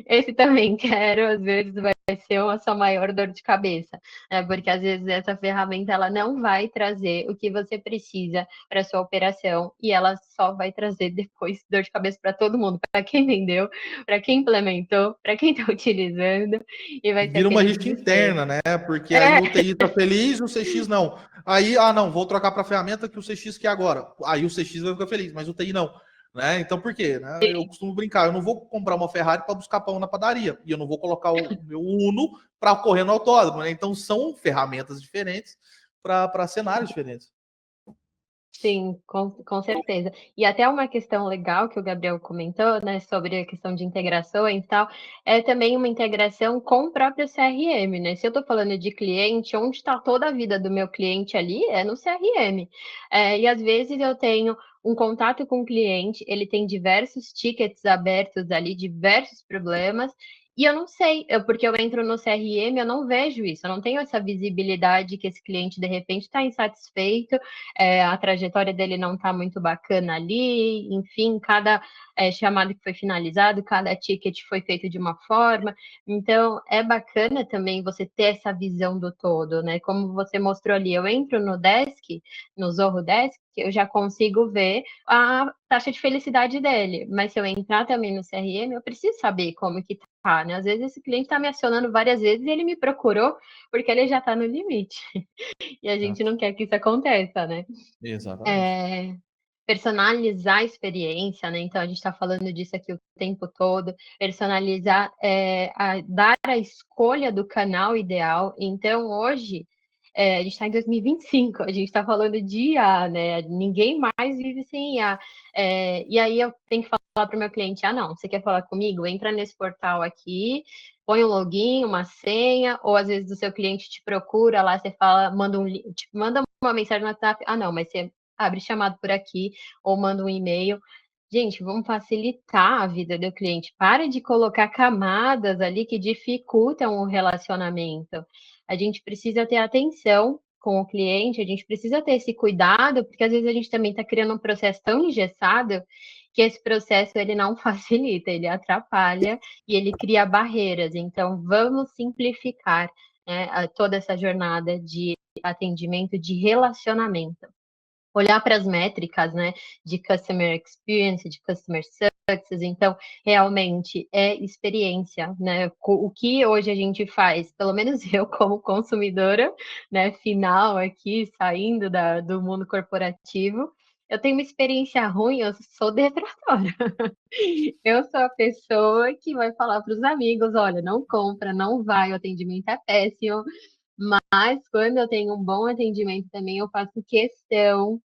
Esse também quero, às vezes vai ser a sua maior dor de cabeça, né? Porque às vezes essa ferramenta ela não vai trazer o que você precisa para sua operação e ela só vai trazer depois dor de cabeça para todo mundo, para quem vendeu, para quem implementou, para quem está utilizando e vai ser Vira uma aquele rixa interna, desespero. né? Porque aí É, o TI tá feliz, o CX não. Aí, não, vou trocar para a ferramenta que o CX quer agora. Aí o CX vai ficar feliz, mas o TI não. Né? Então, por quê? Né? Eu costumo brincar, eu não vou comprar uma Ferrari para buscar pão na padaria. E eu não vou colocar o meu Uno para correr no autódromo. Né? Então, são ferramentas diferentes para cenários diferentes. sim, com certeza. E até uma questão legal que o Gabriel comentou, né, sobre a questão de integrações e tal, é também uma integração com o próprio CRM, né? Se eu estou falando de cliente, onde está toda a vida do meu cliente ali é no CRM. E às vezes eu tenho um contato com o cliente, ele tem diversos tickets abertos ali, diversos problemas, e eu não sei, porque eu entro no CRM, eu não vejo isso, eu não tenho essa visibilidade que esse cliente de repente está insatisfeito, a trajetória dele não está muito bacana ali, enfim, cada chamado que foi finalizado, cada ticket foi feito de uma forma, então é bacana também você ter essa visão do todo, né? Como você mostrou ali, eu entro no Desk, no Zorro Desk, eu já consigo ver a taxa de felicidade dele, mas se eu entrar também no CRM, eu preciso saber como que tá, né? Às vezes esse cliente está me acionando várias vezes e ele me procurou porque ele já está no limite. E a gente Exato. não quer que isso aconteça, né? Exatamente. É, personalizar a experiência, né? Então a gente está falando disso aqui o tempo todo. Personalizar, dar a escolha do canal ideal. Então hoje a gente está em 2025, a gente está falando de IA, né? Ninguém mais vive sem IA. E aí eu tenho que falar para o meu cliente: não, você quer falar comigo? Entra nesse portal aqui, põe um login, uma senha, ou às vezes o seu cliente te procura lá, você fala, manda uma mensagem no WhatsApp, não, mas você abre chamado por aqui, ou manda um e-mail. Gente, vamos facilitar a vida do cliente. Para de colocar camadas ali que dificultam o relacionamento. A gente precisa ter atenção com o cliente, a gente precisa ter esse cuidado, porque às vezes a gente também está criando um processo tão engessado que esse processo ele não facilita, ele atrapalha e ele cria barreiras. Então, vamos simplificar, né, toda essa jornada de atendimento, de relacionamento. Olhar para as métricas, né, de customer experience, de customer success, então, realmente é experiência, né, o que hoje a gente faz, pelo menos eu como consumidora, né, final aqui, saindo do mundo corporativo, eu tenho uma experiência ruim, eu sou detratora. Eu sou a pessoa que vai falar para os amigos, olha, não compra, não vai, o atendimento é péssimo, mas quando eu tenho um bom atendimento também, eu faço questão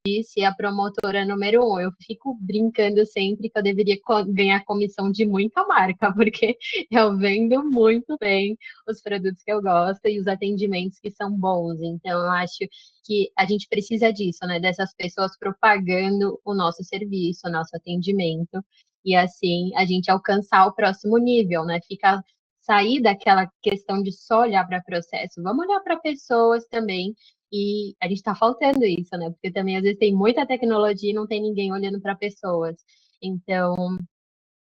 de ser a promotora número um. Eu fico brincando sempre que eu deveria ganhar comissão de muita marca, porque eu vendo muito bem os produtos que eu gosto e os atendimentos que são bons. Então, eu acho que a gente precisa disso, né? Dessas pessoas propagando o nosso serviço, o nosso atendimento, e assim a gente alcançar o próximo nível, né? Ficar sair daquela questão de só olhar para processo, vamos olhar para pessoas também, e a gente está faltando isso, né? Porque também às vezes tem muita tecnologia e não tem ninguém olhando para pessoas. Então,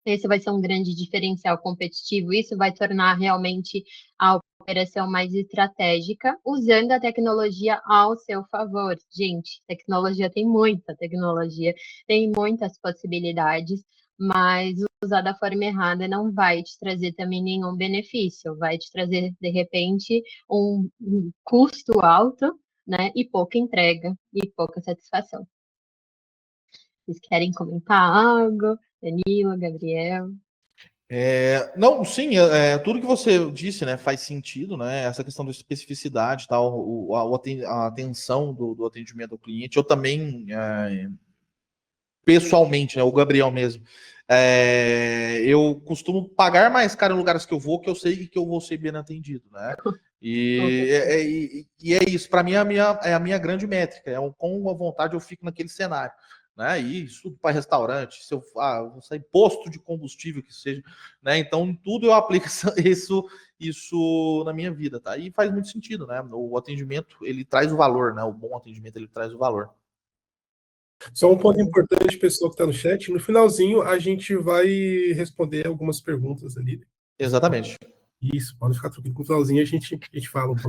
esse vai ser um grande diferencial competitivo. Isso vai tornar realmente a operação mais estratégica, usando a tecnologia ao seu favor. Gente, tecnologia tem muita tecnologia, tem muitas possibilidades, mas usar da forma errada não vai te trazer também nenhum benefício, vai te trazer, de repente, um custo alto, né, e pouca entrega e pouca satisfação. Vocês querem comentar algo? Danilo, Gabriel? Não, sim, tudo que você disse, né, faz sentido, né? Essa questão da especificidade, tal, a atenção do atendimento ao cliente. Eu também, pessoalmente, né, o Gabriel mesmo, eu costumo pagar mais caro em lugares que eu vou, que eu sei que eu vou ser bem atendido, né? Com E certeza. é isso, para mim é a minha grande métrica, é o com a vontade eu fico naquele cenário. Né? E isso para restaurante, se eu vou sair posto de combustível que seja, né? Então tudo eu aplico isso na minha vida, tá? E faz muito sentido, né? O atendimento ele traz o valor, né? O bom atendimento ele traz o valor. Só um ponto importante, pessoal que está no chat, no finalzinho a gente vai responder algumas perguntas ali. Exatamente. Isso, pode ficar tranquilo. No finalzinho a gente fala um pouco.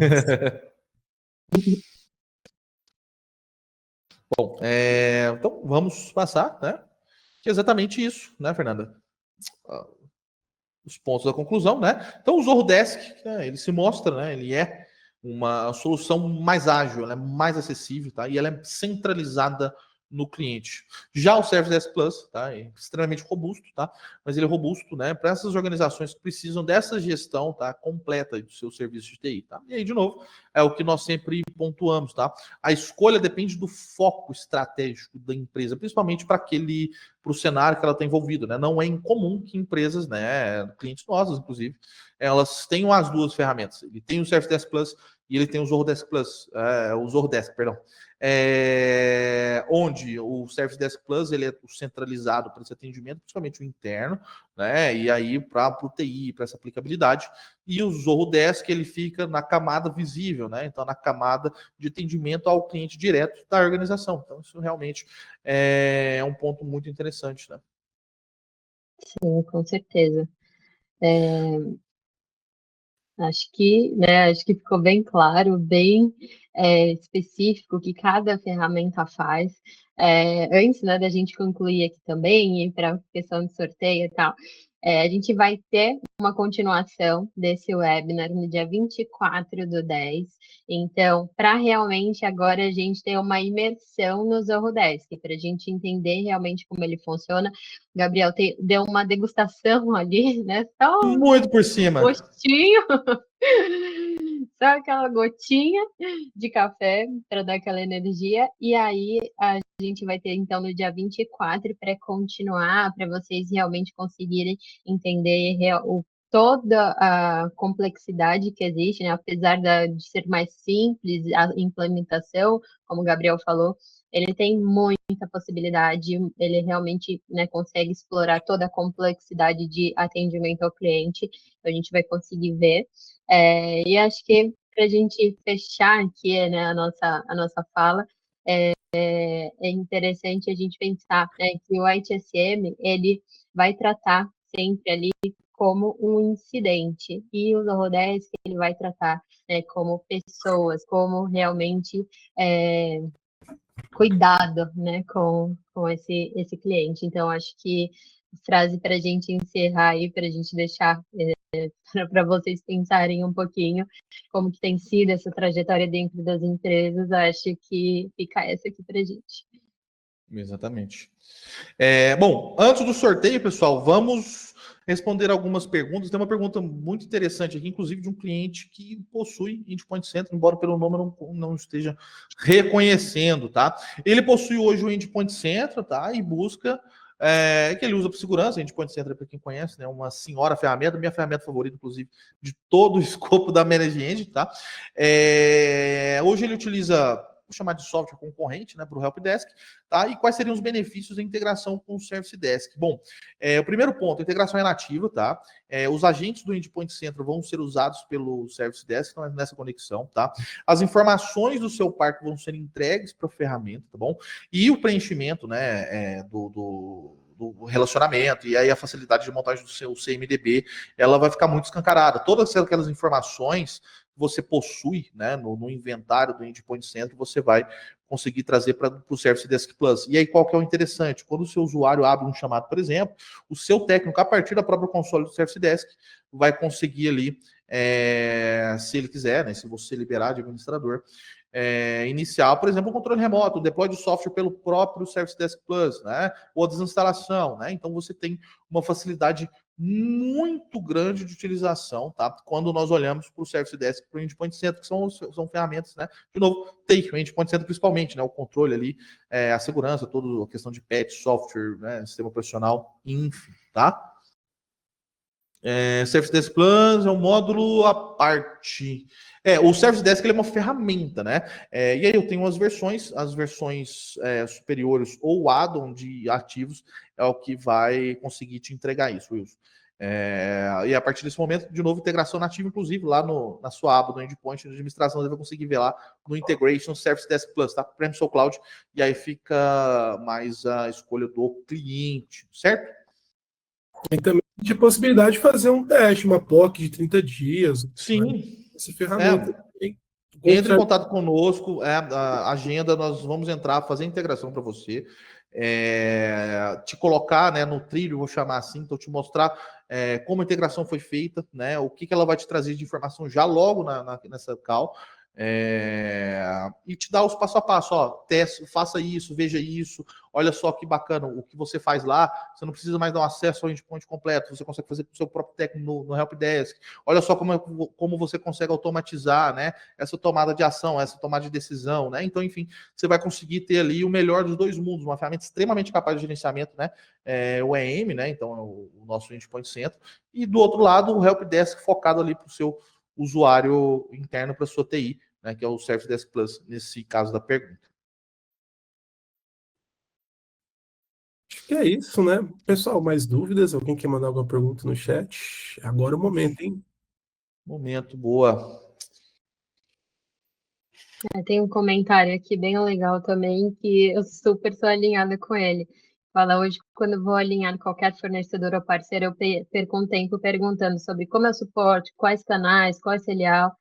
Bom, então vamos passar, né? Que é exatamente isso, né, Fernanda? Os pontos da conclusão, né? Então o Zoho Desk, né, ele se mostra, né? Ele é uma solução mais ágil, ela é mais acessível, tá? E ela é centralizada no cliente. Já o Service Desk Plus, tá? É extremamente robusto, tá? Mas ele é robusto, né? Para essas organizações que precisam dessa gestão, tá? Completa do seu serviço de TI, tá? E aí, de novo, é o que nós sempre pontuamos, tá? A escolha depende do foco estratégico da empresa, principalmente para o cenário que ela está envolvida, né? Não é incomum que empresas, né? Clientes nossos, inclusive, elas tenham as duas ferramentas. Ele tem o Service Desk Plus e ele tem o Zoho Desk Plus, o Zoho Desk, perdão. Onde o Service Desk Plus ele é centralizado para esse atendimento, principalmente o interno, né? E aí para o TI, para essa aplicabilidade. E o Zoho Desk ele fica na camada visível, né? Então, na camada de atendimento ao cliente direto da organização. Então, isso realmente é um ponto muito interessante, né? Sim, com certeza. Acho que ficou bem claro, bem específico o que cada ferramenta faz. Antes, né, da gente concluir aqui também, e para a questão de sorteio e tal, a gente vai ter uma continuação desse webinar no dia 24/10. Então, para realmente agora a gente ter uma imersão no Zoho Desk, para a gente entender realmente como ele funciona. O Gabriel deu uma degustação ali, né? Só Muito por cima. gostinho, só aquela gotinha de café para dar aquela energia. E aí a gente vai ter então no dia 24 para continuar, para vocês realmente conseguirem entender toda a complexidade que existe, né? Apesar de ser mais simples a implementação, como o Gabriel falou, ele tem muita possibilidade, ele realmente, né, consegue explorar toda a complexidade de atendimento ao cliente, a gente vai conseguir ver. E acho que para a gente fechar aqui, né, a nossa fala, é interessante a gente pensar, né, que o ITSM ele vai tratar sempre ali como um incidente e o Zorodesk ele vai tratar, né, como pessoas, como realmente cuidado, né, com esse cliente. Então acho que frase para a gente encerrar aí, para a gente deixar para vocês pensarem um pouquinho como que tem sido essa trajetória dentro das empresas, acho que fica essa aqui para a gente. Exatamente. Bom, antes do sorteio, pessoal, vamos responder algumas perguntas. Tem uma pergunta muito interessante aqui, inclusive de um cliente que possui Endpoint Center, embora pelo nome eu não esteja reconhecendo, tá? Ele possui hoje o Endpoint Center, tá? E busca que ele usa para segurança. Endpoint Center, para quem conhece, né? Uma senhora ferramenta, minha ferramenta favorita, inclusive, de todo o escopo da Managed Engine, tá? Hoje ele utiliza, vou chamar de software concorrente, né? Para o Helpdesk. Tá? E quais seriam os benefícios da integração com o Service Desk? Bom, o primeiro ponto, a integração é nativa, tá? Os agentes do Endpoint Center vão ser usados pelo Service Desk nessa conexão, tá? As informações do seu parque vão ser entregues para a ferramenta, tá bom? E o preenchimento, né, do relacionamento e aí a facilidade de montagem do seu CMDB, ela vai ficar muito escancarada. Todas aquelas informações que você possui, né, no inventário do Endpoint Center, você vai conseguir trazer para o Service Desk Plus. E aí, qual que é o interessante? Quando o seu usuário abre um chamado, por exemplo, o seu técnico, a partir da própria console do Service Desk, vai conseguir ali, se ele quiser, né, se você liberar de administrador, iniciar, por exemplo, o controle remoto, o deploy de software pelo próprio Service Desk Plus, né, ou a desinstalação, né, então você tem uma facilidade muito grande de utilização, tá? Quando nós olhamos para o Service Desk e para o Endpoint Center, que são ferramentas, né? De novo, TI, o Endpoint Center principalmente, né? O controle ali, a segurança, toda a questão de patch, software, né? Sistema operacional, enfim, tá? Service Desk Plus é um módulo à parte. O Service Desk ele é uma ferramenta, né? E aí eu tenho as versões superiores ou add-on de ativos é o que vai conseguir te entregar isso, Wilson. E a partir desse momento, de novo, integração nativa, inclusive, lá na sua aba do Endpoint de administração, você vai conseguir ver lá no Integration Service Desk Plus, tá? Premise ou Cloud, e aí fica mais a escolha do cliente, certo? Tem também a possibilidade de fazer um teste, uma POC de 30 dias. Sim. Né? Essa ferramenta. Entre em contato conosco, a agenda, nós vamos entrar, fazer a integração para você, te colocar, né, no trilho, vou chamar assim, então te mostrar como a integração foi feita, né, o que ela vai te trazer de informação já logo nessa call, e te dar os passo a passo, ó, teste, faça isso, veja isso, olha só que bacana, o que você faz lá, você não precisa mais dar um acesso ao endpoint completo, você consegue fazer com o seu próprio técnico no helpdesk, olha só como você consegue automatizar, né, essa tomada de ação, essa tomada de decisão, né, então, enfim, você vai conseguir ter ali o melhor dos dois mundos, uma ferramenta extremamente capaz de gerenciamento, né, o EM, né, então, o nosso endpoint center, e do outro lado, o helpdesk focado ali para o seu usuário interno, para a sua TI, né, que é o Service Desk Plus, nesse caso da pergunta. Acho que é isso, né? Pessoal, mais dúvidas? Alguém quer mandar alguma pergunta no chat? Agora é o momento, hein? Momento, boa. Tem um comentário aqui bem legal também, que eu super sou alinhada com ele. Fala, hoje, quando eu vou alinhar qualquer fornecedor ou parceiro, eu perco um tempo perguntando sobre como é o suporte, quais canais, qual é o serial.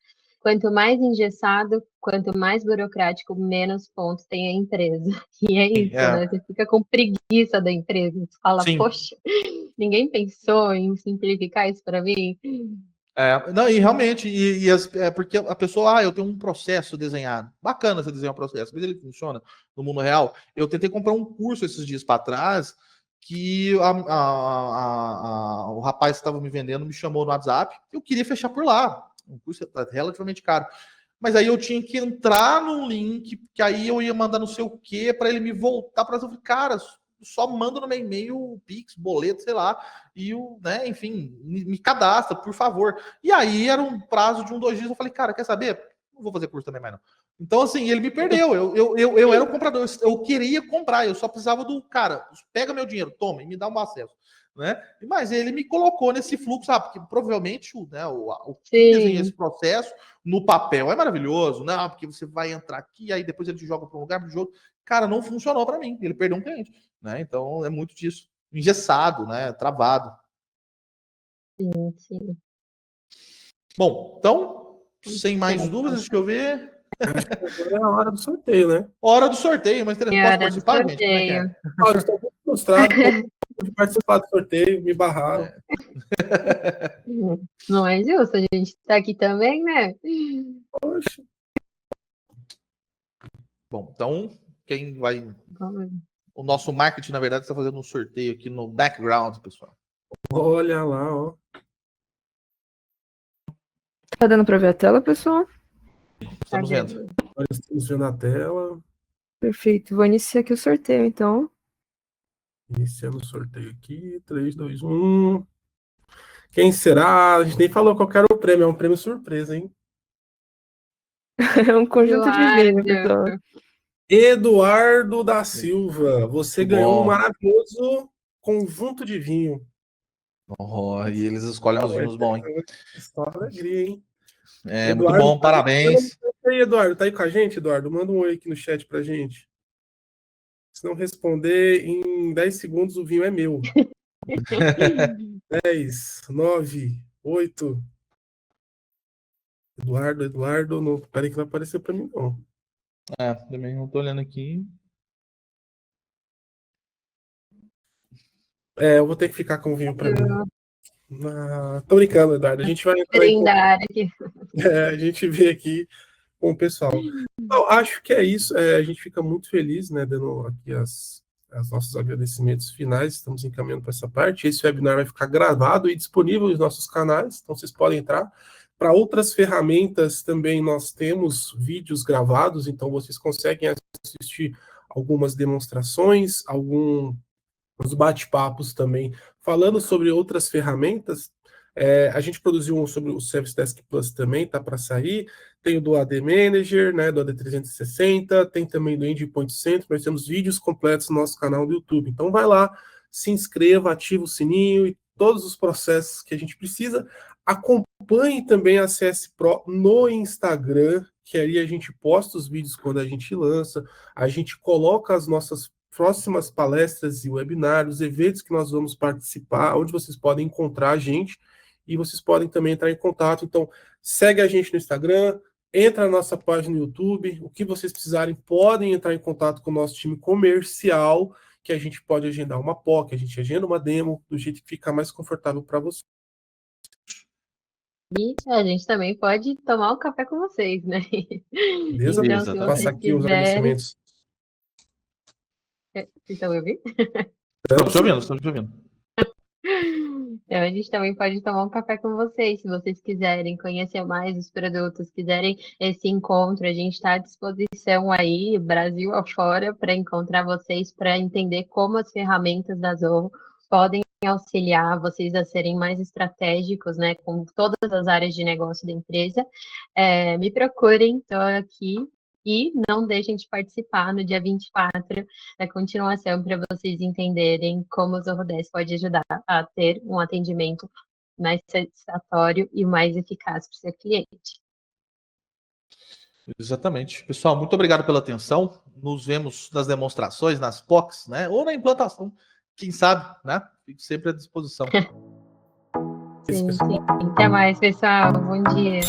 Quanto mais engessado, quanto mais burocrático, menos pontos tem a empresa. E é isso, né? Você fica com preguiça da empresa. Você fala, Sim. Poxa, ninguém pensou em simplificar isso para mim? Não, e realmente, porque a pessoa, eu tenho um processo desenhado. Bacana você desenhar um processo, mas ele funciona no mundo real. Eu tentei comprar um curso esses dias para trás, que o rapaz que estava me vendendo me chamou no WhatsApp, eu queria fechar por lá. Um curso relativamente caro. Mas aí eu tinha que entrar num link, que aí eu ia mandar não sei o que para ele me voltar para eu falei, cara, só manda no meu e-mail o Pix, boleto, sei lá, e né, enfim, me cadastra, por favor. E aí era um prazo de 2 dias, eu falei, cara, quer saber? Não vou fazer curso também mais não. Então, assim, ele me perdeu, eu era o comprador, eu queria comprar, eu só precisava do, cara, pega meu dinheiro, toma, e me dá um acesso. Né? Mas ele me colocou nesse fluxo, porque provavelmente o que desenha esse processo no papel é maravilhoso, né? Porque você vai entrar aqui, aí depois ele te joga para um lugar, para o jogo. Cara, não funcionou para mim, ele perdeu um cliente, né? Então é muito disso, engessado, né? Travado. Sim, sim. Bom, então, sem mais dúvidas, deixa eu ver. Acho que agora é a hora do sorteio, né? Hora do sorteio, mas posso participar, gente? Como é que é? Olha, estou muito frustrado de participar do sorteio, me barraram. Não é justo, a gente está aqui também, né? Poxa. Bom, então, quem vai... O nosso marketing, na verdade, está fazendo um sorteio aqui no background, pessoal. Olha lá, ó. Tá dando para ver a tela, pessoal? Estamos vendo. Olha, estamos vendo a tela. Perfeito. Vou iniciar aqui o sorteio, então. Iniciando o sorteio aqui. 3, 2, 1. Quem será? A gente nem falou qual era o prêmio. É um prêmio surpresa, hein? É um conjunto de vinho, pessoal. Eduardo da Silva. Você Muito ganhou bom. um maravilhoso conjunto de vinho. Oh, e eles escolhem os vinhos bons, hein? Só alegria, hein? É, Eduardo, muito bom, parabéns. E aí, Eduardo, tá aí com a gente, Eduardo? Manda um oi aqui no chat pra gente. Se não responder, em 10 segundos o vinho é meu. 10, 9, 8. Eduardo, não, peraí que não apareceu pra mim, não. Também não tô olhando aqui. Eu vou ter que ficar com o vinho pra mim. Tô brincando, Eduardo. A gente vai entrar aqui. a gente vê aqui com o pessoal. Então, acho que é isso. A gente fica muito feliz, né, dando aqui as nossos agradecimentos finais. Estamos encaminhando para essa parte. Esse webinar vai ficar gravado e disponível nos nossos canais, então vocês podem entrar. Para outras ferramentas também nós temos vídeos gravados, então vocês conseguem assistir algumas demonstrações, alguns bate-papos também, falando sobre outras ferramentas. A gente produziu um sobre o Service Desk Plus também, tá para sair. Tem o do AD Manager, né, do AD 360, tem também do Endpoint Center. Nós temos vídeos completos no nosso canal do YouTube. Então vai lá, se inscreva, ativa o sininho e todos os processos que a gente precisa. Acompanhe também a CS Pro no Instagram, que ali a gente posta os vídeos quando a gente lança, a gente coloca as nossas próximas palestras e webinários, eventos que nós vamos participar, onde vocês podem encontrar a gente, e vocês podem também entrar em contato. Então, segue a gente no Instagram, entra na nossa página no YouTube, o que vocês precisarem, podem entrar em contato com o nosso time comercial, que a gente pode agendar uma POC, a gente agenda uma demo, do jeito que ficar mais confortável para você. E a gente também pode tomar um café com vocês, né? Beleza? Então, se Vou passar vocês aqui os quiserem... agradecimentos. Vocês estão me ouvindo? Estamos te ouvindo, estamos te ouvindo. Então, a gente também pode tomar um café com vocês, se vocês quiserem conhecer mais os produtos, quiserem esse encontro, a gente está à disposição aí, Brasil afora, para encontrar vocês, para entender como as ferramentas da Zoho podem auxiliar vocês a serem mais estratégicos, né, com todas as áreas de negócio da empresa. Me procurem, estou aqui. E não deixem de participar no dia 24 da continuação para vocês entenderem como o Zoho 10 pode ajudar a ter um atendimento mais satisfatório e mais eficaz para o seu cliente. Exatamente. Pessoal, muito obrigado pela atenção. Nos vemos nas demonstrações, nas POCs, né? Ou na implantação. Quem sabe, né? Fico sempre à disposição. Sim, sim. Até mais, pessoal. Bom dia.